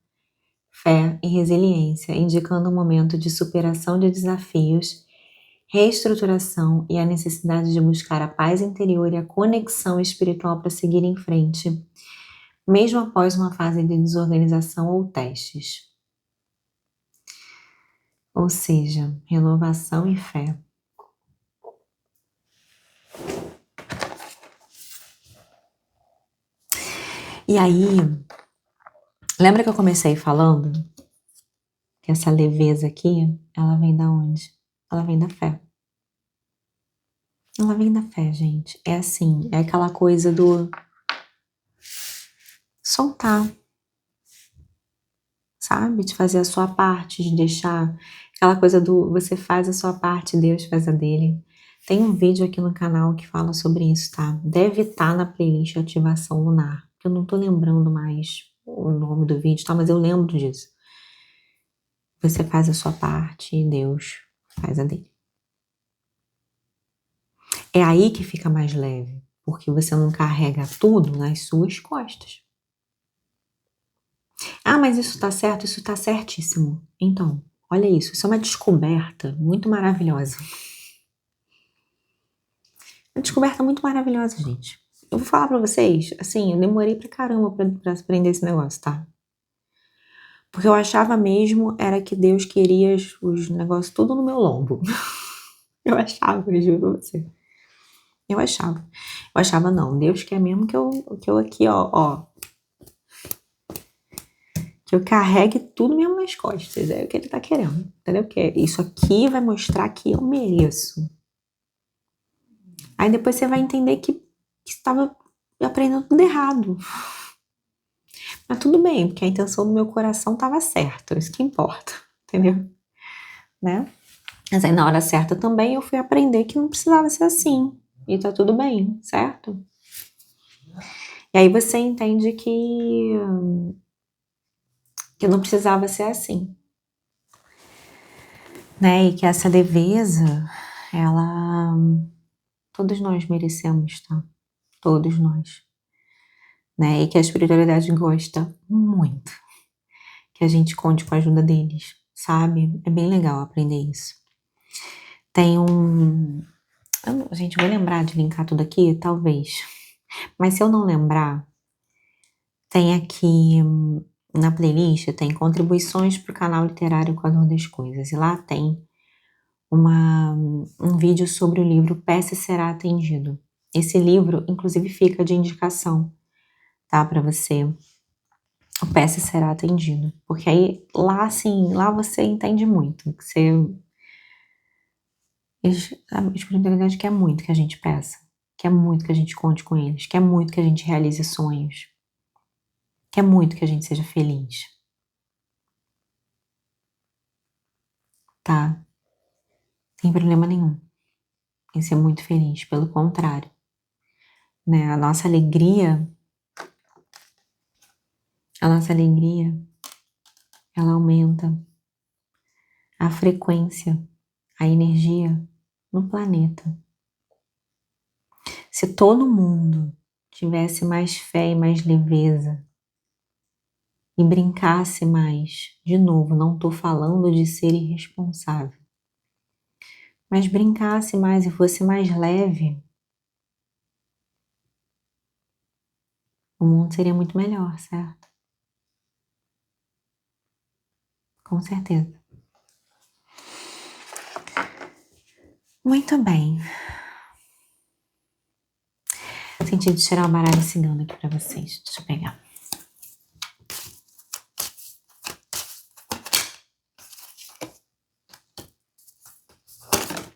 fé e resiliência, indicando um momento de superação de desafios, reestruturação e a necessidade de buscar a paz interior e a conexão espiritual para seguir em frente, mesmo após uma fase de desorganização ou testes. Ou seja, renovação e fé. E aí, lembra que eu comecei falando que essa leveza aqui, ela vem da onde? Ela vem da fé. Ela vem da fé, gente. É assim, é aquela coisa do soltar, sabe? De fazer a sua parte, de deixar aquela coisa do você faz a sua parte, Deus faz a dele. Tem um vídeo aqui no canal que fala sobre isso, tá? Deve estar na playlist Ativação Lunar, que eu não tô lembrando mais o nome do vídeo, tá? Mas eu lembro disso. Você faz a sua parte e Deus faz a dele. É aí que fica mais leve, porque você não carrega tudo nas suas costas. Ah, mas isso tá certo, isso tá certíssimo. Então, olha isso é uma descoberta muito maravilhosa. Uma descoberta muito maravilhosa, gente. Eu vou falar pra vocês, assim, eu demorei pra caramba pra aprender esse negócio, tá? Porque eu achava mesmo era que Deus queria os negócios tudo no meu lombo. Eu achava, eu juro pra você. Eu achava não, Deus quer mesmo que eu aqui, ó, que eu carregue tudo mesmo nas costas, é o que ele tá querendo, entendeu? Porque isso aqui vai mostrar que eu mereço. Aí depois você vai entender que estava aprendendo tudo errado. Mas tudo bem, porque a intenção do meu coração estava certa, isso que importa, entendeu? Né? Mas aí na hora certa também eu fui aprender que não precisava ser assim. E tá tudo bem, certo? E aí você entende que não precisava ser assim, né? E que essa leveza, ela, todos nós merecemos, tá? Todos nós, né? E que a espiritualidade gosta muito que a gente conte com a ajuda deles, sabe? É bem legal aprender isso. Tem um, gente, vou lembrar de linkar tudo aqui, talvez. Mas se eu não lembrar, tem aqui na playlist, tem contribuições para o canal literário Equador das Coisas. E lá tem um vídeo sobre o livro Peça Será Atendido. Esse livro, inclusive, fica de indicação, tá? Para você. O Peça Será Atendido. Porque aí, lá, assim, lá você entende muito. Que você, a espiritualidade quer muito que a gente peça. Quer muito que a gente conte com eles. Quer muito que a gente realize sonhos. Quer muito que a gente seja feliz. Tá? Sem problema nenhum em ser muito feliz. Pelo contrário. Né? A nossa alegria, ela aumenta a frequência, a energia no planeta. Se todo mundo tivesse mais fé e mais leveza e brincasse mais, de novo, não estou falando de ser irresponsável, mas brincasse mais e fosse mais leve, o mundo seria muito melhor, certo? Com certeza. Muito bem. Senti de tirar o baralho cigano aqui pra vocês. Deixa eu pegar.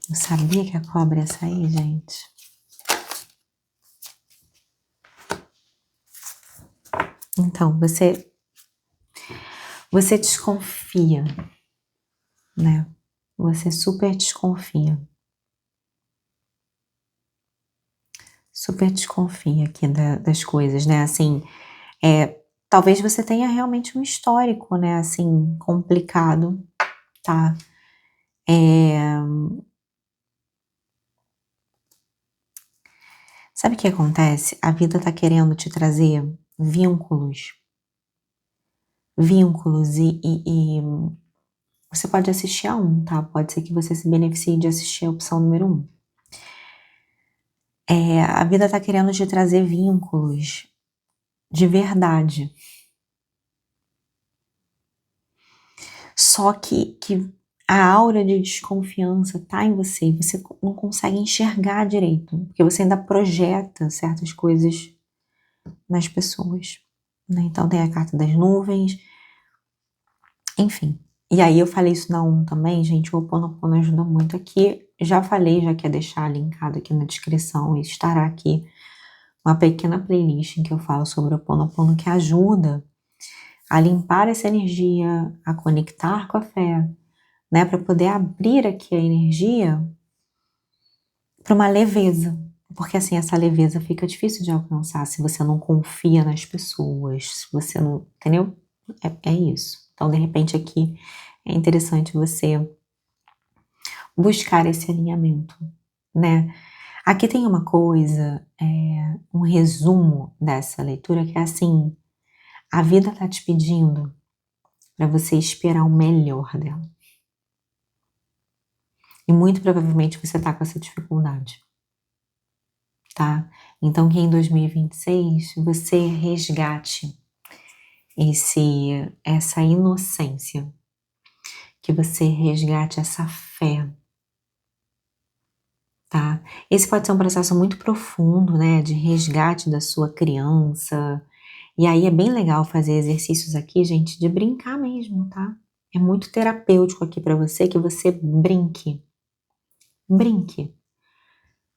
Eu sabia que a cobra ia sair, gente. Então, você desconfia, né? Você super desconfia. Super desconfia aqui das coisas, né? Assim, talvez você tenha realmente um histórico, né? Assim, complicado, tá? Sabe o que acontece? A vida tá querendo te trazer vínculos. E você pode assistir a um, tá? Pode ser que você se beneficie de assistir a opção número 1. A vida tá querendo te trazer vínculos de verdade. Só que a aura de desconfiança tá em você e você não consegue enxergar direito, porque você ainda projeta certas coisas nas pessoas, né? Então tem a carta das nuvens, enfim. E aí eu falei isso na 1 também, gente, o Ho'oponopono ajuda muito aqui. Já falei, já quer deixar linkado aqui na descrição e estará aqui uma pequena playlist em que eu falo sobre o Ho'oponopono que ajuda a limpar essa energia, a conectar com a fé, né, para poder abrir aqui a energia para uma leveza, porque assim essa leveza fica difícil de alcançar se você não confia nas pessoas, se você não, entendeu? É isso. Então de repente aqui é interessante você buscar esse alinhamento, né? Aqui tem uma coisa, um resumo dessa leitura que é assim, a vida tá te pedindo para você esperar o melhor dela. E muito provavelmente você tá com essa dificuldade, tá? Então que em 2026 você resgate essa inocência, que você resgate essa fé, tá? Esse pode ser um processo muito profundo, né, de resgate da sua criança. E aí é bem legal fazer exercícios aqui, gente, de brincar mesmo, tá? É muito terapêutico aqui pra você que você brinque. Brinque.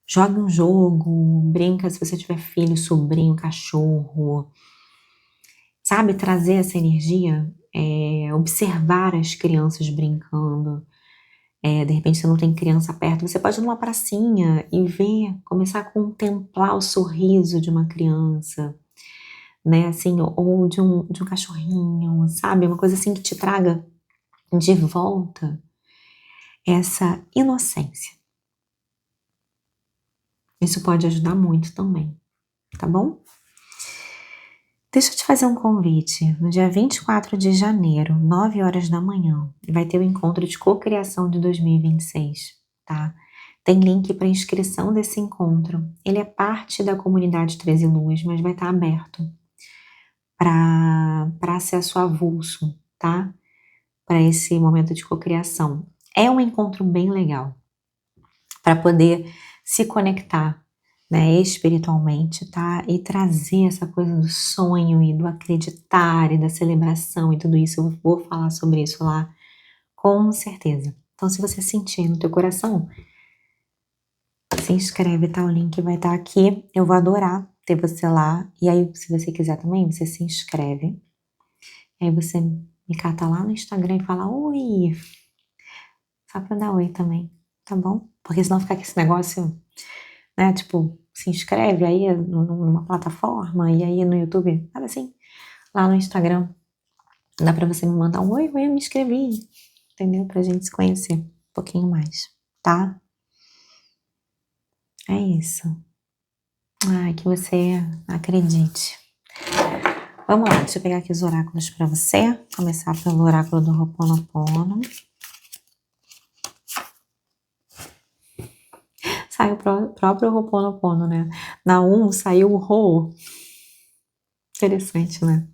Joga um jogo, brinca se você tiver filho, sobrinho, cachorro. sabe, trazer essa energia, observar as crianças brincando. De repente você não tem criança perto, você pode ir numa pracinha e ver, começar a contemplar o sorriso de uma criança, né, assim, ou de um cachorrinho, sabe, uma coisa assim que te traga de volta essa inocência. Isso pode ajudar muito também, tá bom? Deixa eu te fazer um convite. No dia 24 de janeiro, 9 horas da manhã, vai ter o encontro de cocriação de 2026, tá? Tem link para inscrição desse encontro. Ele é parte da comunidade 13 Luas, mas vai estar aberto para acesso avulso, tá? Para esse momento de cocriação. É um encontro bem legal para poder se conectar, né, espiritualmente, tá? E trazer essa coisa do sonho e do acreditar e da celebração e tudo isso. Eu vou falar sobre isso lá, com certeza. Então, se você sentir no teu coração, se inscreve, tá? O link vai estar aqui. Eu vou adorar ter você lá. E aí, se você quiser também, você se inscreve. Aí você me cata lá no Instagram e fala oi. Só pra dar oi também, tá bom? Porque senão fica aqui esse negócio, né? Tipo, se inscreve aí numa plataforma e aí no YouTube, nada assim. Lá no Instagram, dá pra você me mandar um oi, eu me inscrevi, entendeu? Pra gente se conhecer um pouquinho mais, tá? É isso. Ai, que você acredite. Vamos lá, deixa eu pegar aqui os oráculos pra você. Começar pelo oráculo do Ho'oponopono. Sai o próprio Ho'oponopono, né? Na 1 saiu o Ho. Interessante, né?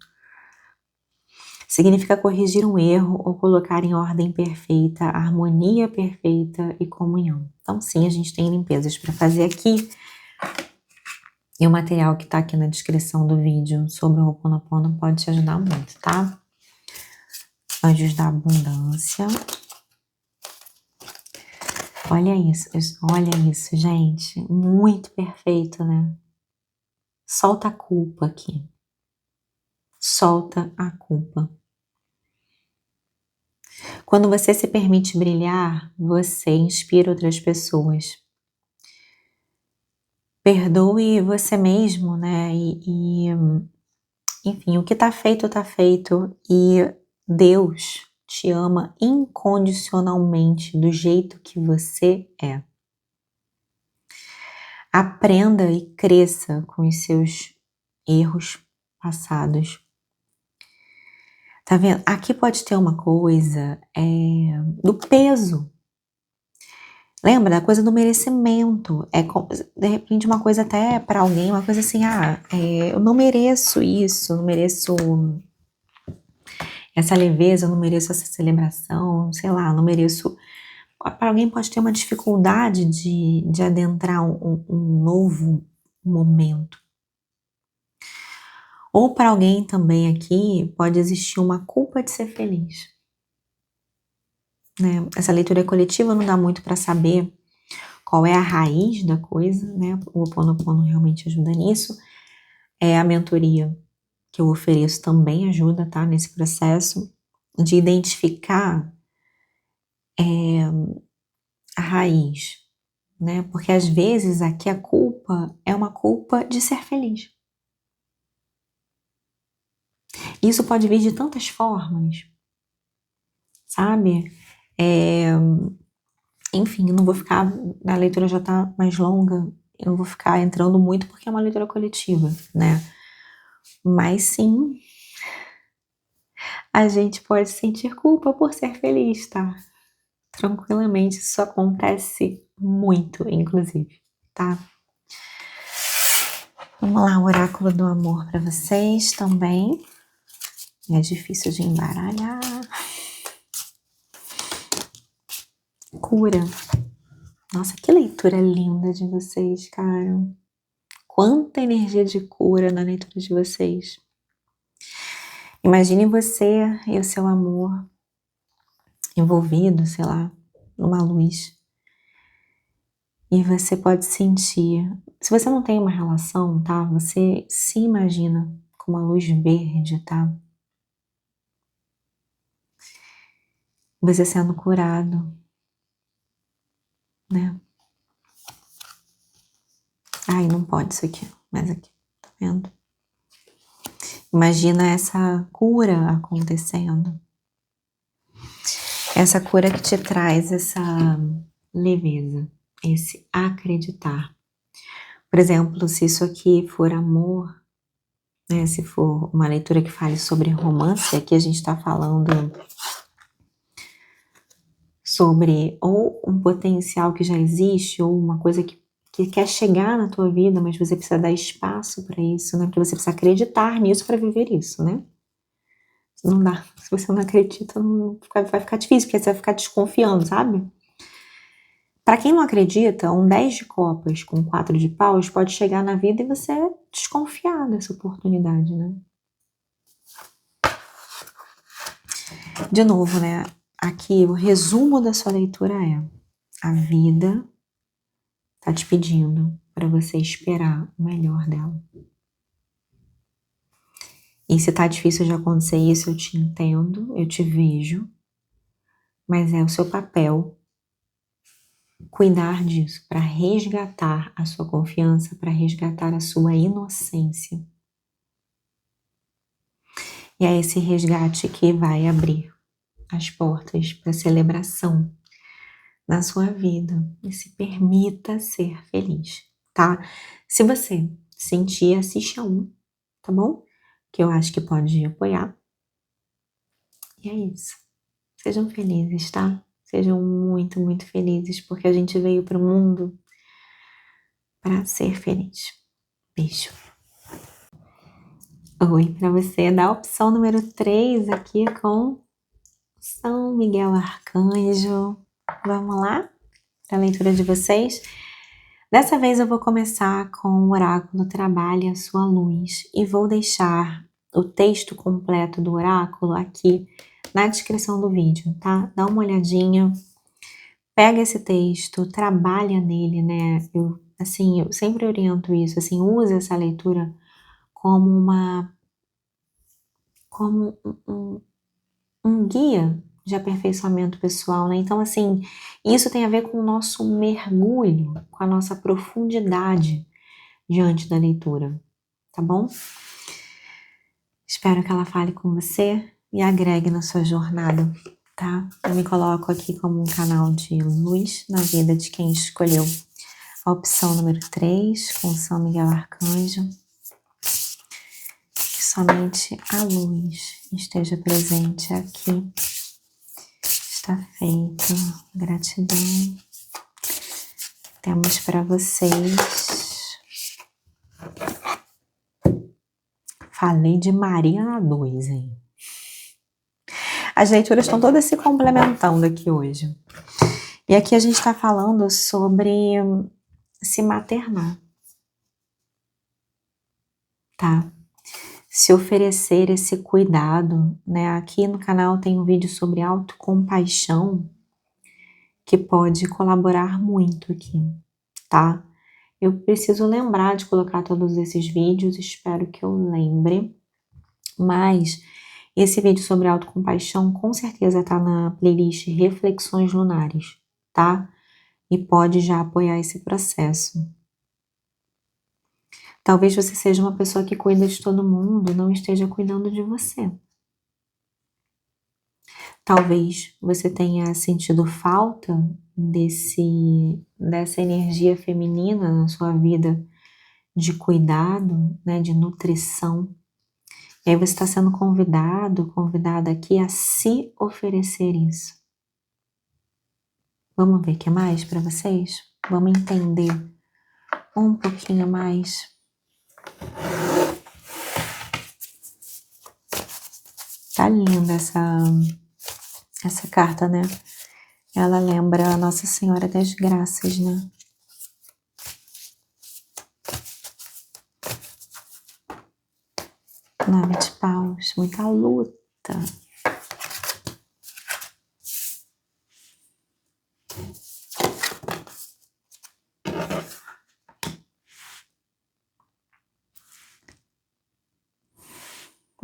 Significa corrigir um erro ou colocar em ordem perfeita, harmonia perfeita e comunhão. Então, sim, a gente tem limpezas para fazer aqui. E o material que tá aqui na descrição do vídeo sobre o Ho'oponopono pode te ajudar muito, tá? Anjos da abundância. Olha isso, gente. Muito perfeito, né? Solta a culpa aqui. Solta a culpa. Quando você se permite brilhar, você inspira outras pessoas. Perdoe você mesmo, né? Enfim, o que tá feito e Deus te ama incondicionalmente do jeito que você é. Aprenda e cresça com os seus erros passados. Tá vendo? Aqui pode ter uma coisa do peso. Lembra da coisa do merecimento? De repente uma coisa até para alguém, uma coisa assim, eu não mereço isso, eu não mereço essa leveza, eu não mereço essa celebração, sei lá, eu não mereço. Para alguém pode ter uma dificuldade de adentrar um novo momento. Ou para alguém também aqui pode existir uma culpa de ser feliz. Né? Essa leitura coletiva não dá muito para saber qual é a raiz da coisa, né? O Ho'oponopono realmente ajuda nisso. A mentoria que eu ofereço também ajuda, tá? Nesse processo de identificar a raiz, né? Porque às vezes aqui a culpa é uma culpa de ser feliz. Isso pode vir de tantas formas, sabe? Enfim, eu não vou ficar, a leitura já tá mais longa, eu não vou ficar entrando muito porque é uma leitura coletiva, né? Mas sim, a gente pode sentir culpa por ser feliz, tá? Tranquilamente, isso acontece muito, inclusive, tá? Vamos lá, o oráculo do amor para vocês também. É difícil de embaralhar. Cura. Nossa, que leitura linda de vocês, cara. Quanta energia de cura na leitura de vocês. Imagine você e o seu amor envolvido, sei lá, numa luz. E você pode sentir. Se você não tem uma relação, tá? Você se imagina com uma luz verde, tá? Você sendo curado, né? Ai, não pode isso aqui, mas aqui, tá vendo? Imagina essa cura acontecendo. Essa cura que te traz essa leveza, esse acreditar. Por exemplo, se isso aqui for amor, né, se for uma leitura que fale sobre romance, aqui a gente está falando sobre ou um potencial que já existe, ou uma coisa que quer chegar na tua vida, mas você precisa dar espaço para isso, né? Porque você precisa acreditar nisso para viver isso, né? Não dá. Se você não acredita, vai ficar difícil, porque você vai ficar desconfiando, sabe? Para quem não acredita, um 10 de copas com 4 de paus pode chegar na vida e você desconfiar dessa oportunidade, né? De novo, né? Aqui o resumo da sua leitura é: a vida tá te pedindo para você esperar o melhor dela. E se tá difícil de acontecer isso, eu te entendo, eu te vejo, mas é o seu papel cuidar disso, para resgatar a sua confiança, para resgatar a sua inocência. E é esse resgate que vai abrir as portas para celebração na sua vida. E se permita ser feliz, tá? Se você sentir, assiste a um, tá bom? Que eu acho que pode apoiar. E é isso. Sejam felizes, tá? Sejam muito, muito felizes, porque a gente veio para o mundo para ser feliz. Beijo. Oi, para você da opção número 3 aqui com São Miguel Arcanjo. Vamos lá para a leitura de vocês? Dessa vez eu vou começar com o oráculo Trabalhe a Sua Luz e vou deixar o texto completo do oráculo aqui na descrição do vídeo, tá? Dá uma olhadinha, pega esse texto, trabalha nele, né? Eu sempre oriento isso, assim, use essa leitura como um guia de aperfeiçoamento pessoal, né? Então, assim, isso tem a ver com o nosso mergulho, com a nossa profundidade diante da leitura, tá bom? Espero que ela fale com você e agregue na sua jornada, tá? Eu me coloco aqui como um canal de luz na vida de quem escolheu a opção número 3, com São Miguel Arcanjo. Que somente a luz esteja presente aqui. Está feito. Gratidão. Temos para vocês. Falei de Maria na 2, hein? As leituras estão todas se complementando aqui hoje. E aqui a gente está falando sobre se maternar, tá? Se oferecer esse cuidado, né? Aqui no canal tem um vídeo sobre autocompaixão que pode colaborar muito aqui, tá? Eu preciso lembrar de colocar todos esses vídeos, espero que eu lembre, mas esse vídeo sobre autocompaixão com certeza tá na playlist Reflexões Lunares, tá? E pode já apoiar esse processo. Talvez você seja uma pessoa que cuida de todo mundo e não esteja cuidando de você. Talvez você tenha sentido falta dessa energia feminina na sua vida de cuidado, né, de nutrição. E aí você está sendo convidada aqui a se oferecer isso. Vamos ver o que mais para vocês? Vamos entender um pouquinho mais. Tá linda essa carta, né? Ela lembra a Nossa Senhora das Graças, né? Nove de paus, muita luta.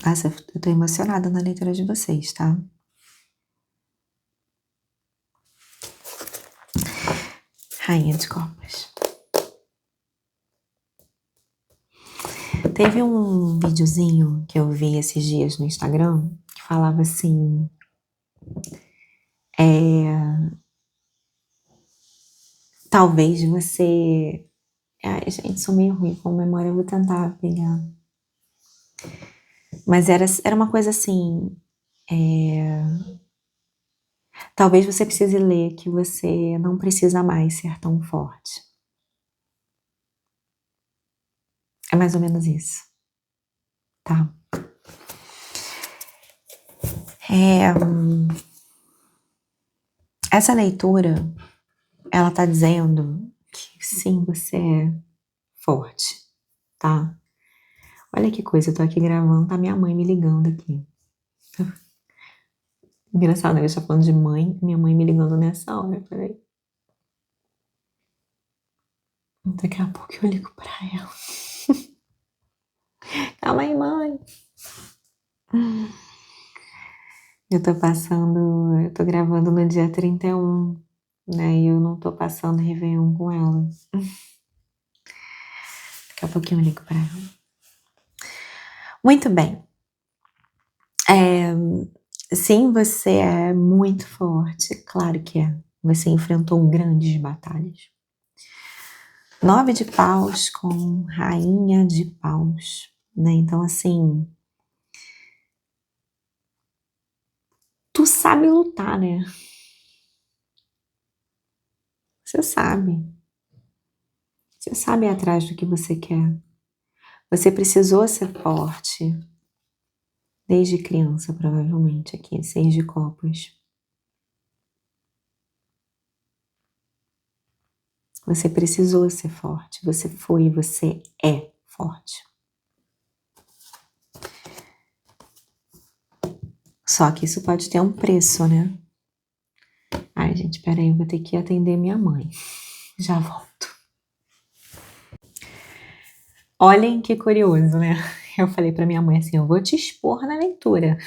Nossa, eu tô emocionada na leitura de vocês, tá? Rainha de Copas. Teve um videozinho que eu vi esses dias no Instagram que falava assim: talvez você. Ai, gente, sou meio ruim com memória, eu vou tentar pegar. Mas era uma coisa assim. Talvez você precise ler que você não precisa mais ser tão forte. É mais ou menos isso, tá? Essa leitura, ela tá dizendo que sim, você é forte, tá? Olha que coisa, eu tô aqui gravando, tá minha mãe me ligando aqui. Engraçado, né? Eu estou falando de mãe, minha mãe me ligando nessa hora, peraí. Daqui a pouco eu ligo pra ela. Calma aí, mãe. Eu tô gravando no dia 31, né? E eu não tô passando Réveillon com ela. Daqui a pouquinho eu ligo pra ela. Muito bem. Sim, você é muito forte, claro que é. Você enfrentou grandes batalhas. 9 de paus com rainha de paus, né? Então, assim, tu sabe lutar, né? Você sabe. Você sabe ir atrás do que você quer. Você precisou ser forte desde criança, provavelmente, aqui, 6 de copas. Você precisou ser forte. Você foi, você é forte. Só que isso pode ter um preço, né? Ai, gente, peraí, eu vou ter que atender minha mãe. Já volto. Olhem que curioso, né? Eu falei pra minha mãe assim, eu vou te expor na leitura.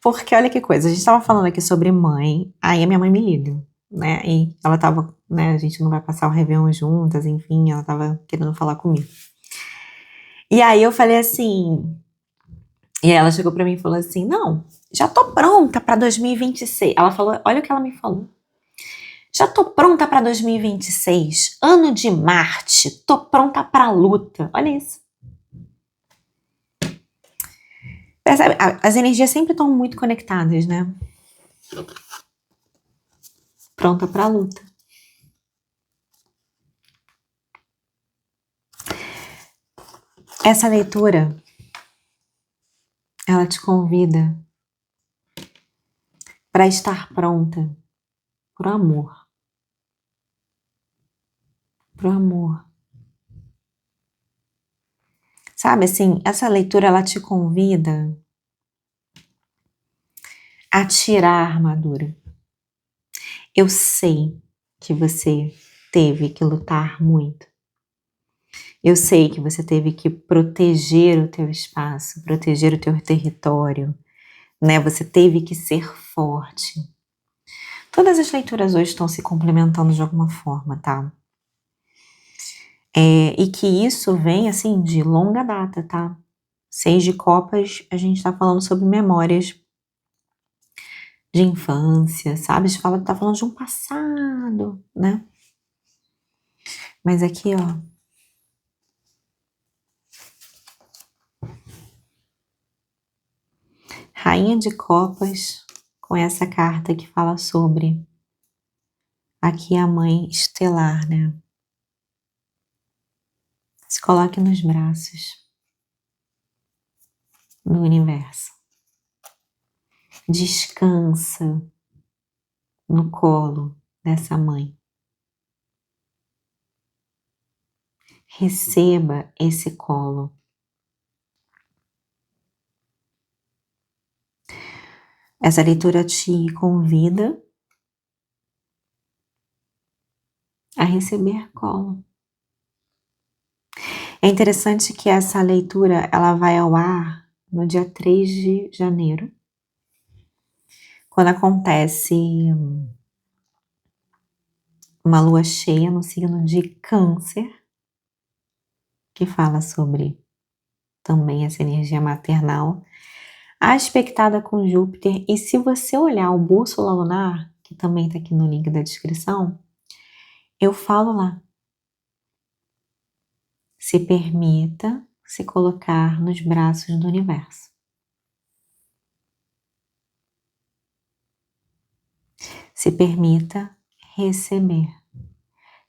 Porque olha que coisa, a gente tava falando aqui sobre mãe, aí a minha mãe me liga, né? E ela tava, né, a gente não vai passar o Réveillon juntas, enfim, ela tava querendo falar comigo. E aí eu falei assim, e aí ela chegou pra mim e falou assim, não, já tô pronta pra 2026. Ela falou, olha o que ela me falou. Já tô pronta pra 2026, ano de Marte, tô pronta pra luta. Olha isso. Percebe? As energias sempre estão muito conectadas, né? Pronta pra luta. Essa leitura, ela te convida para estar pronta pro amor. Pro amor. Sabe assim, essa leitura ela te convida a tirar a armadura. Eu sei que você teve que lutar muito. Eu sei que você teve que proteger o teu espaço, proteger o teu território, né? Você teve que ser forte. Todas as leituras hoje estão se complementando de alguma forma, tá? E que isso vem, assim, de longa data, tá? 6 de copas, a gente tá falando sobre memórias de infância, sabe? A gente tá falando de um passado, né? Mas aqui, ó. Rainha de copas, com essa carta que fala sobre aqui a mãe estelar, né? Se coloque nos braços do universo. Descansa no colo dessa mãe. Receba esse colo. Essa leitura te convida a receber colo. É interessante que essa leitura ela vai ao ar no dia 3 de janeiro, quando acontece uma lua cheia no signo de Câncer, que fala sobre também essa energia maternal, aspectada com Júpiter. E se você olhar o bússola lunar, que também está aqui no link da descrição, eu falo lá. Se permita se colocar nos braços do universo. Se permita receber.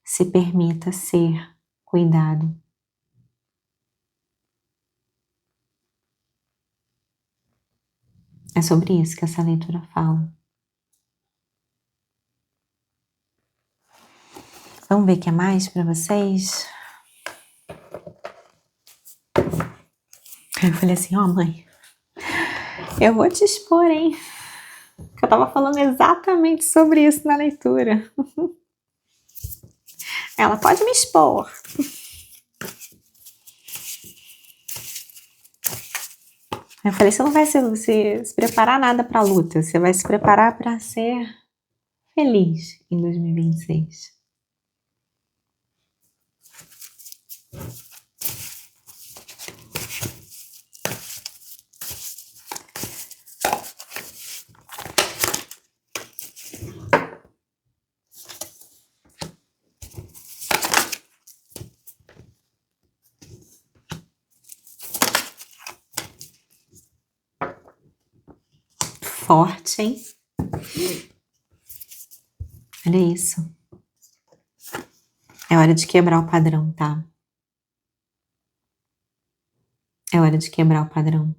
Se permita ser cuidado. É sobre isso que essa leitura fala. Vamos ver o que é mais para vocês? Eu falei assim, ó, mãe, eu vou te expor, hein? Eu tava falando exatamente sobre isso na leitura. Ela pode me expor. Eu falei, você não vai se preparar nada para a luta, você vai se preparar para ser feliz em 2026. Forte, hein? Olha isso. É hora de quebrar o padrão, tá? É hora de quebrar o padrão.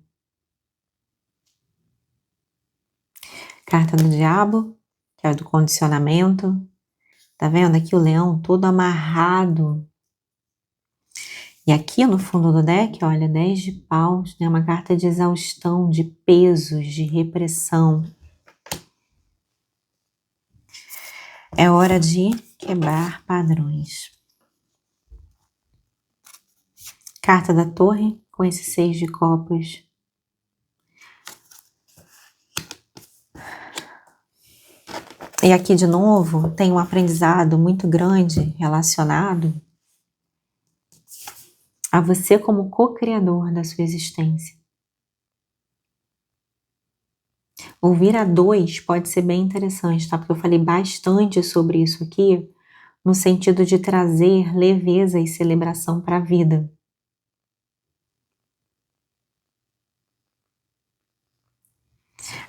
Carta do diabo, que é do condicionamento. Tá vendo aqui o leão todo amarrado. E aqui no fundo do deck, olha, 10 de paus, né? Uma carta de exaustão, de pesos, de repressão. É hora de quebrar padrões. Carta da torre, com esse 6 de copas. E aqui de novo tem um aprendizado muito grande relacionado a você como co-criador da sua existência. Ouvir a 2 pode ser bem interessante, tá? Porque eu falei bastante sobre isso aqui, no sentido de trazer leveza e celebração para a vida.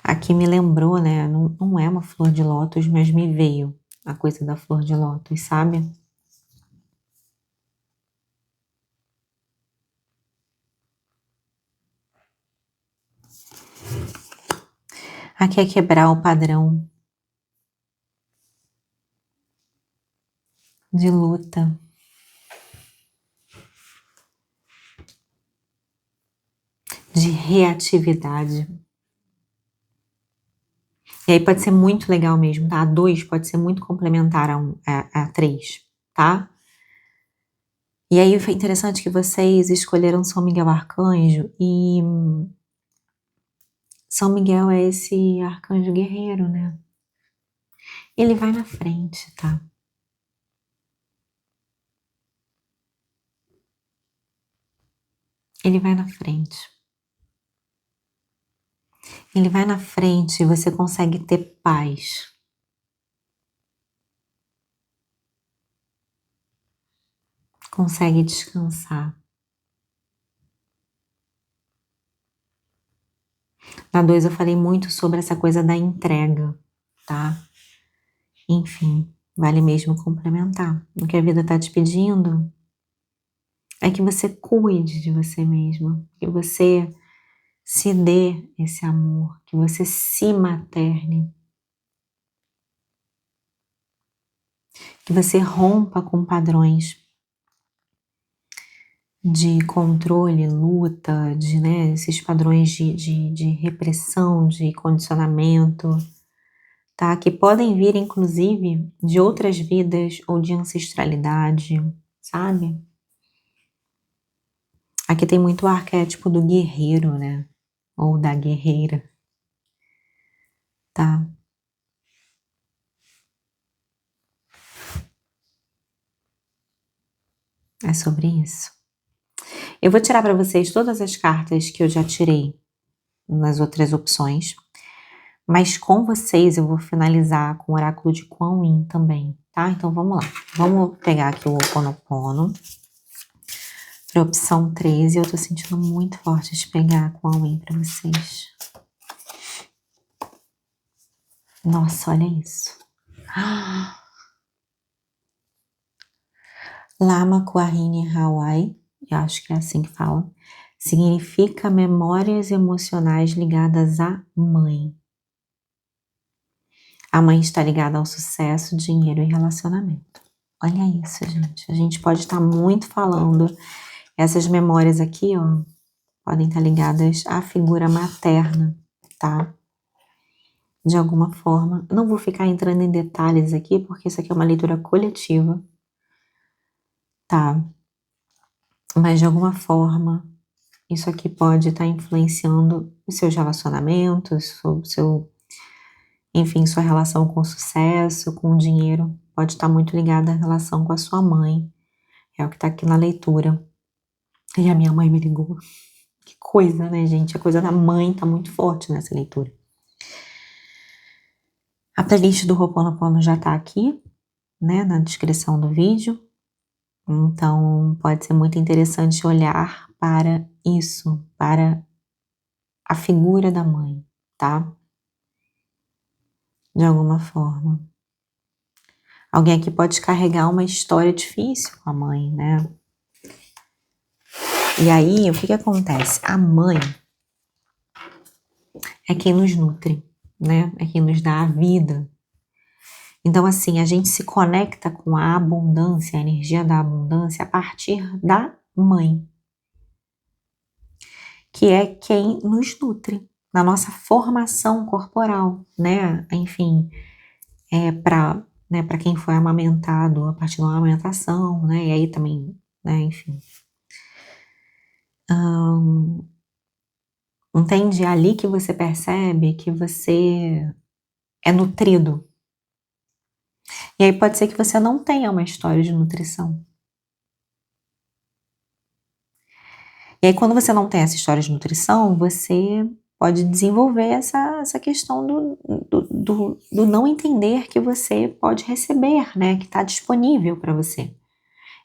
Aqui me lembrou, né? Não é uma flor de lótus, mas me veio a coisa da flor de lótus, sabe? Aqui é quebrar o padrão de luta. De reatividade. E aí pode ser muito legal mesmo, tá? A 2 pode ser muito complementar a 3, tá? E aí foi interessante que vocês escolheram São Miguel Arcanjo e São Miguel é esse arcanjo guerreiro, né? Ele vai na frente, tá? Ele vai na frente. Ele vai na frente e você consegue ter paz. Consegue descansar. Na 2 eu falei muito sobre essa coisa da entrega, tá? Enfim, vale mesmo complementar. O que a vida tá te pedindo é que você cuide de você mesmo, que você se dê esse amor, que você se materne, que você rompa com padrões de controle, luta, de, né, esses padrões de repressão, de condicionamento, tá? Que podem vir, inclusive, de outras vidas ou de ancestralidade, sabe? Aqui tem muito o arquétipo do guerreiro, né? Ou da guerreira, tá? É sobre isso. Eu vou tirar para vocês todas as cartas que eu já tirei nas outras opções, mas com vocês eu vou finalizar com o oráculo de Kuan Yin também, tá? Então vamos lá. Vamos pegar aqui o Ho'oponopono para opção 13. Eu tô sentindo muito forte de pegar Kuan Yin para vocês. Nossa, olha isso. Lama Kuan-Yin Hawaii, eu acho que é assim que fala, significa memórias emocionais ligadas à mãe. A mãe está ligada ao sucesso, dinheiro e relacionamento. Olha isso, gente. A gente pode estar muito falando. Essas memórias aqui, ó, podem estar ligadas à figura materna, tá? De alguma forma. Eu não vou ficar entrando em detalhes aqui, porque isso aqui é uma leitura coletiva, tá? Mas de alguma forma, isso aqui pode estar influenciando os seus relacionamentos, enfim, sua relação com o sucesso, com o dinheiro. Pode estar muito ligada à relação com a sua mãe. É o que está aqui na leitura. E a minha mãe me ligou. Que coisa, né, gente? A coisa da mãe tá muito forte nessa leitura. A playlist do Ho'oponopono já tá aqui, né, na descrição do vídeo. Então, pode ser muito interessante olhar para isso, para a figura da mãe, tá? De alguma forma. Alguém aqui pode carregar uma história difícil com a mãe, né? E aí, o que acontece? A mãe é quem nos nutre, né? É quem nos dá a vida. Então, assim, a gente se conecta com a abundância, a energia da abundância a partir da mãe, que é quem nos nutre na nossa formação corporal, né? Enfim, para quem foi amamentado a partir da amamentação, né? E aí também, né? Enfim. Entende? É ali que você percebe que você é nutrido. E aí pode ser que você não tenha uma história de nutrição. E aí quando você não tem essa história de nutrição, você pode desenvolver essa questão do não entender que você pode receber, né? Que está disponível para você.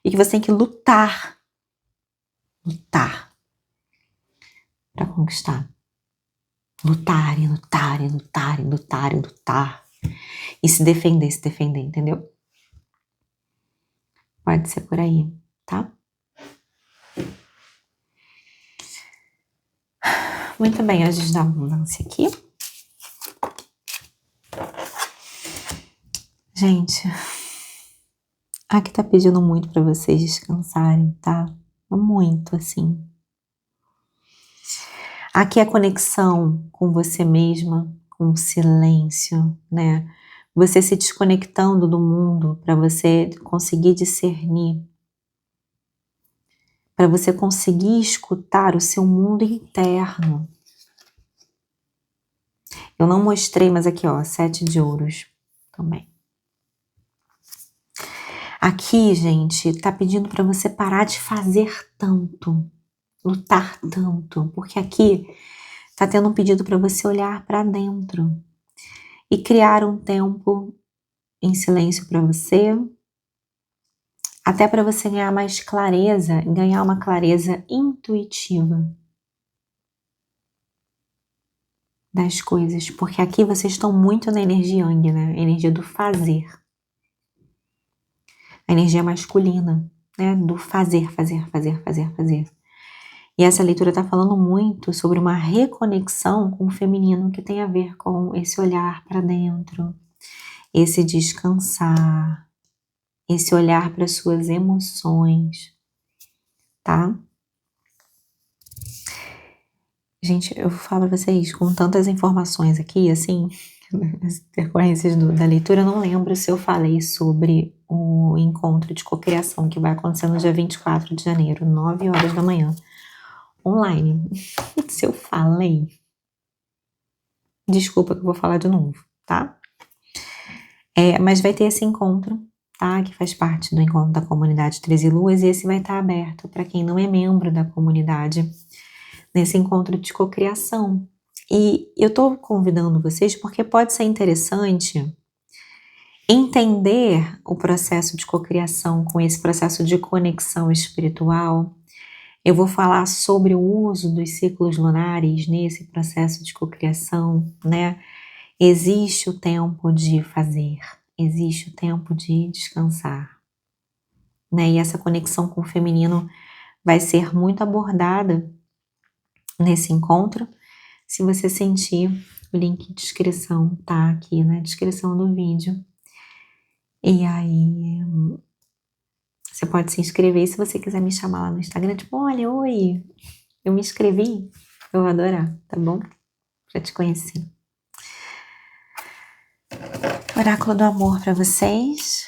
E que você tem que lutar para conquistar. Lutar e lutar e lutar e lutar e lutar. E se defender, entendeu? Pode ser por aí, tá? Muito bem, anjos da abundância aqui. Gente, aqui tá pedindo muito para vocês descansarem, tá? Muito, assim. Aqui é a conexão com você mesma, com o silêncio, né? Você se desconectando do mundo para você conseguir discernir, para você conseguir escutar o seu mundo interno. Eu não mostrei, mas aqui, ó, 7 de ouros também. Aqui, gente, tá pedindo para você parar de fazer tanto, lutar tanto, porque aqui tá tendo um pedido para você olhar para dentro e criar um tempo em silêncio para você, até para você ganhar mais clareza, ganhar uma clareza intuitiva das coisas, porque aqui vocês estão muito na energia Yang, né? A energia do fazer. A energia masculina, né? Do fazer. E essa leitura está falando muito sobre uma reconexão com o feminino que tem a ver com esse olhar para dentro, esse descansar, esse olhar para suas emoções, tá? Gente, eu falo para vocês, com tantas informações aqui, assim, as decorrências da leitura, eu não lembro se eu falei sobre o encontro de cocriação que vai acontecer no dia 24 de janeiro, 9 horas da manhã. online. Se eu falei, desculpa que eu vou falar de novo, tá? Mas vai ter esse encontro, tá? Que faz parte do encontro da comunidade 13 Luas, e esse vai estar aberto para quem não é membro da comunidade, nesse encontro de cocriação. E eu tô convidando vocês porque pode ser interessante entender o processo de cocriação com esse processo de conexão espiritual. Eu vou falar sobre o uso dos ciclos lunares nesse processo de cocriação, né? Existe o tempo de fazer, existe o tempo de descansar, né? E essa conexão com o feminino vai ser muito abordada nesse encontro. Se você sentir, o link de inscrição tá aqui na descrição do vídeo. E aí, você pode se inscrever, e se você quiser me chamar lá no Instagram, tipo, olha, oi, eu me inscrevi, eu vou adorar, tá bom? Pra te conhecer. Oráculo do amor pra vocês.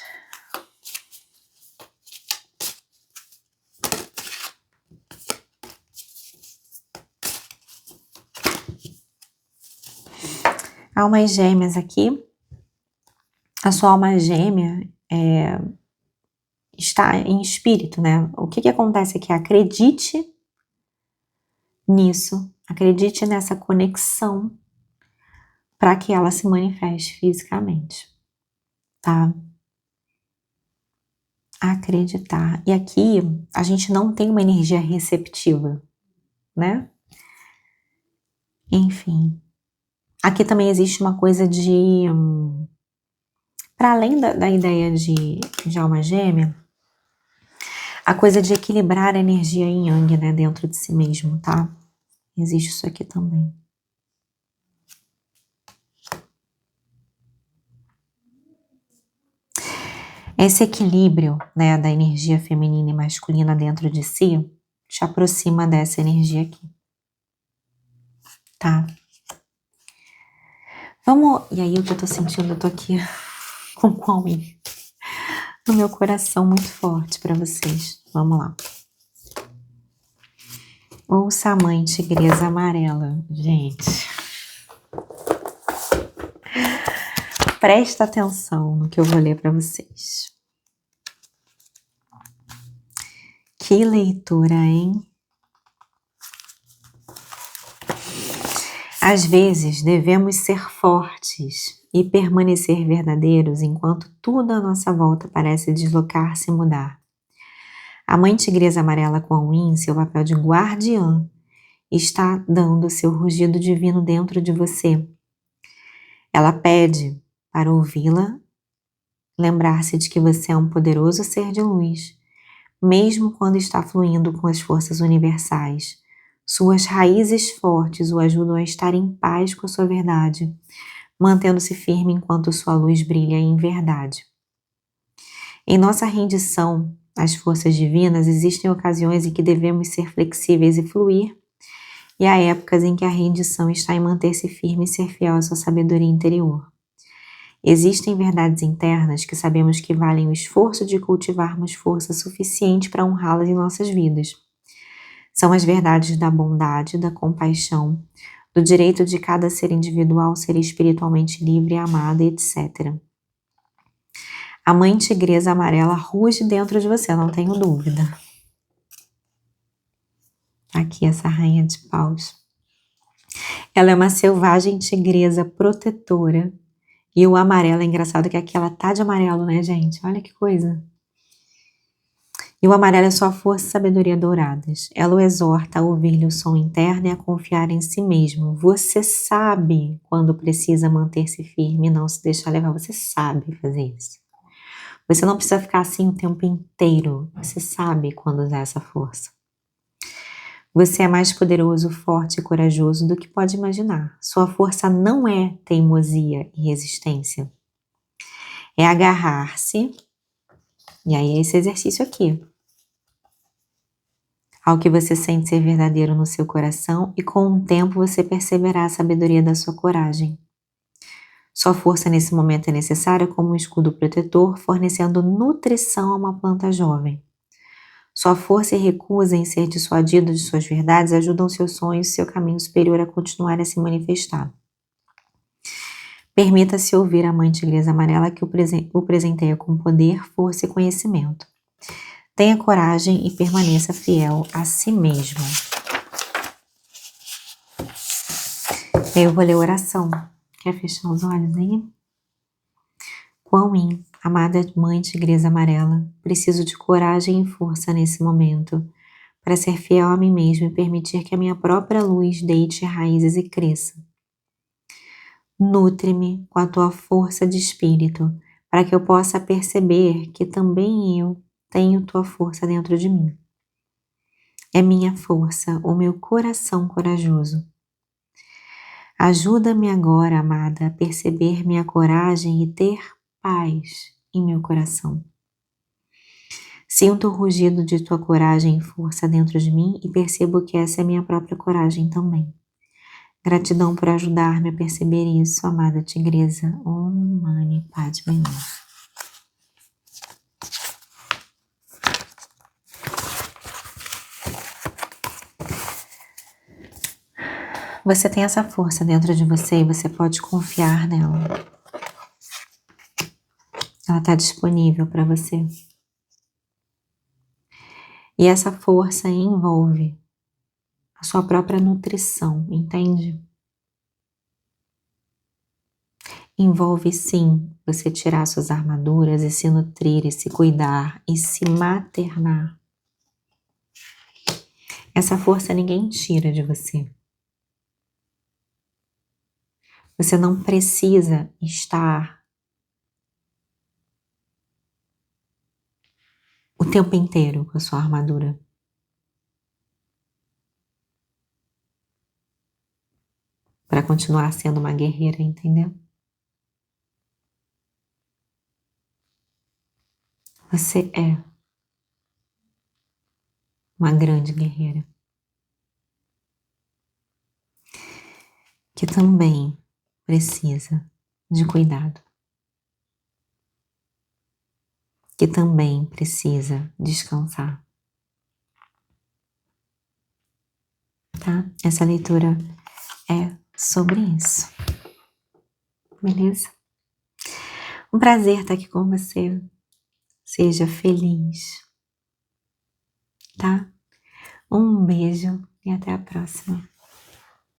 Almas gêmeas aqui. A sua alma gêmea está em espírito, né? O que acontece aqui? Acredite nisso, acredite nessa conexão para que ela se manifeste fisicamente, tá? Acreditar. E aqui a gente não tem uma energia receptiva, né? Enfim. Aqui também existe uma coisa de... para além da ideia de alma gêmea, a coisa de equilibrar a energia yin yang, né, dentro de si mesmo, tá? Existe isso aqui também. Esse equilíbrio, né, da energia feminina e masculina dentro de si, te aproxima dessa energia aqui, tá? Vamos... E aí, o que eu tô sentindo, eu tô aqui com o Kwame no meu coração muito forte pra vocês. Vamos lá. Ouça a mãe tigresa amarela, gente. Presta atenção no que eu vou ler pra vocês. Que leitura, hein? Às vezes devemos ser fortes e permanecer verdadeiros enquanto tudo à nossa volta parece deslocar-se e mudar. A mãe tigresa amarela Kuan Yin, seu papel de guardiã, está dando seu rugido divino dentro de você. Ela pede para ouvi-la, lembrar-se de que você é um poderoso ser de luz, mesmo quando está fluindo com as forças universais. Suas raízes fortes o ajudam a estar em paz com a sua verdade, mantendo-se firme enquanto sua luz brilha em verdade. Em nossa rendição às forças divinas, existem ocasiões em que devemos ser flexíveis e fluir, e há épocas em que a rendição está em manter-se firme e ser fiel à sua sabedoria interior. Existem verdades internas que sabemos que valem o esforço de cultivarmos força suficiente para honrá-las em nossas vidas. São as verdades da bondade, da compaixão, do direito de cada ser individual ser espiritualmente livre, amado, etc. A mãe tigresa amarela ruge dentro de você, não tenho dúvida. Aqui essa rainha de paus. Ela é uma selvagem tigresa protetora. E o amarelo é engraçado que aqui ela tá de amarelo, né, gente? Olha que coisa. E o amarelo é sua força e sabedoria douradas. Ela o exorta a ouvir-lhe o som interno e a confiar em si mesmo. Você sabe quando precisa manter-se firme e não se deixar levar. Você sabe fazer isso. Você não precisa ficar assim o tempo inteiro. Você sabe quando usar essa força. Você é mais poderoso, forte e corajoso do que pode imaginar. Sua força não é teimosia e resistência. É agarrar-se, e aí é esse exercício aqui, ao que você sente ser verdadeiro no seu coração, e com o tempo você perceberá a sabedoria da sua coragem. Sua força nesse momento é necessária como um escudo protetor, fornecendo nutrição a uma planta jovem. Sua força e recusa em ser dissuadido de suas verdades ajudam seus sonhos e seu caminho superior a continuar a se manifestar. Permita-se ouvir a Mãe Tigresa Amarela que o presenteia com poder, força e conhecimento. Tenha coragem e permaneça fiel a si mesmo. Eu vou ler a oração. Quer fechar os olhos aí? Quão amada Mãe Tigresa Amarela, preciso de coragem e força nesse momento para ser fiel a mim mesmo e permitir que a minha própria luz deite raízes e cresça. Nutre-me com a tua força de espírito para que eu possa perceber que também eu tenho tua força dentro de mim. É minha força, o meu coração corajoso. Ajuda-me agora, amada, a perceber minha coragem e ter paz em meu coração. Sinto o rugido de tua coragem e força dentro de mim e percebo que essa é minha própria coragem também. Gratidão por ajudar-me a perceber isso, amada Tigresa. Om Mani Padme Hum. Você tem essa força dentro de você e você pode confiar nela. Ela está disponível para você. E essa força envolve a sua própria nutrição, entende? Envolve sim você tirar suas armaduras e se nutrir e se cuidar e se maternar. Essa força ninguém tira de você. Você não precisa estar o tempo inteiro com a sua armadura. Para continuar sendo uma guerreira, entendeu? Você é uma grande guerreira. Que também precisa de cuidado. Que também precisa descansar. Tá? Essa leitura é sobre isso. Beleza? Um prazer estar aqui com você. Seja feliz. Tá? Um beijo e até a próxima.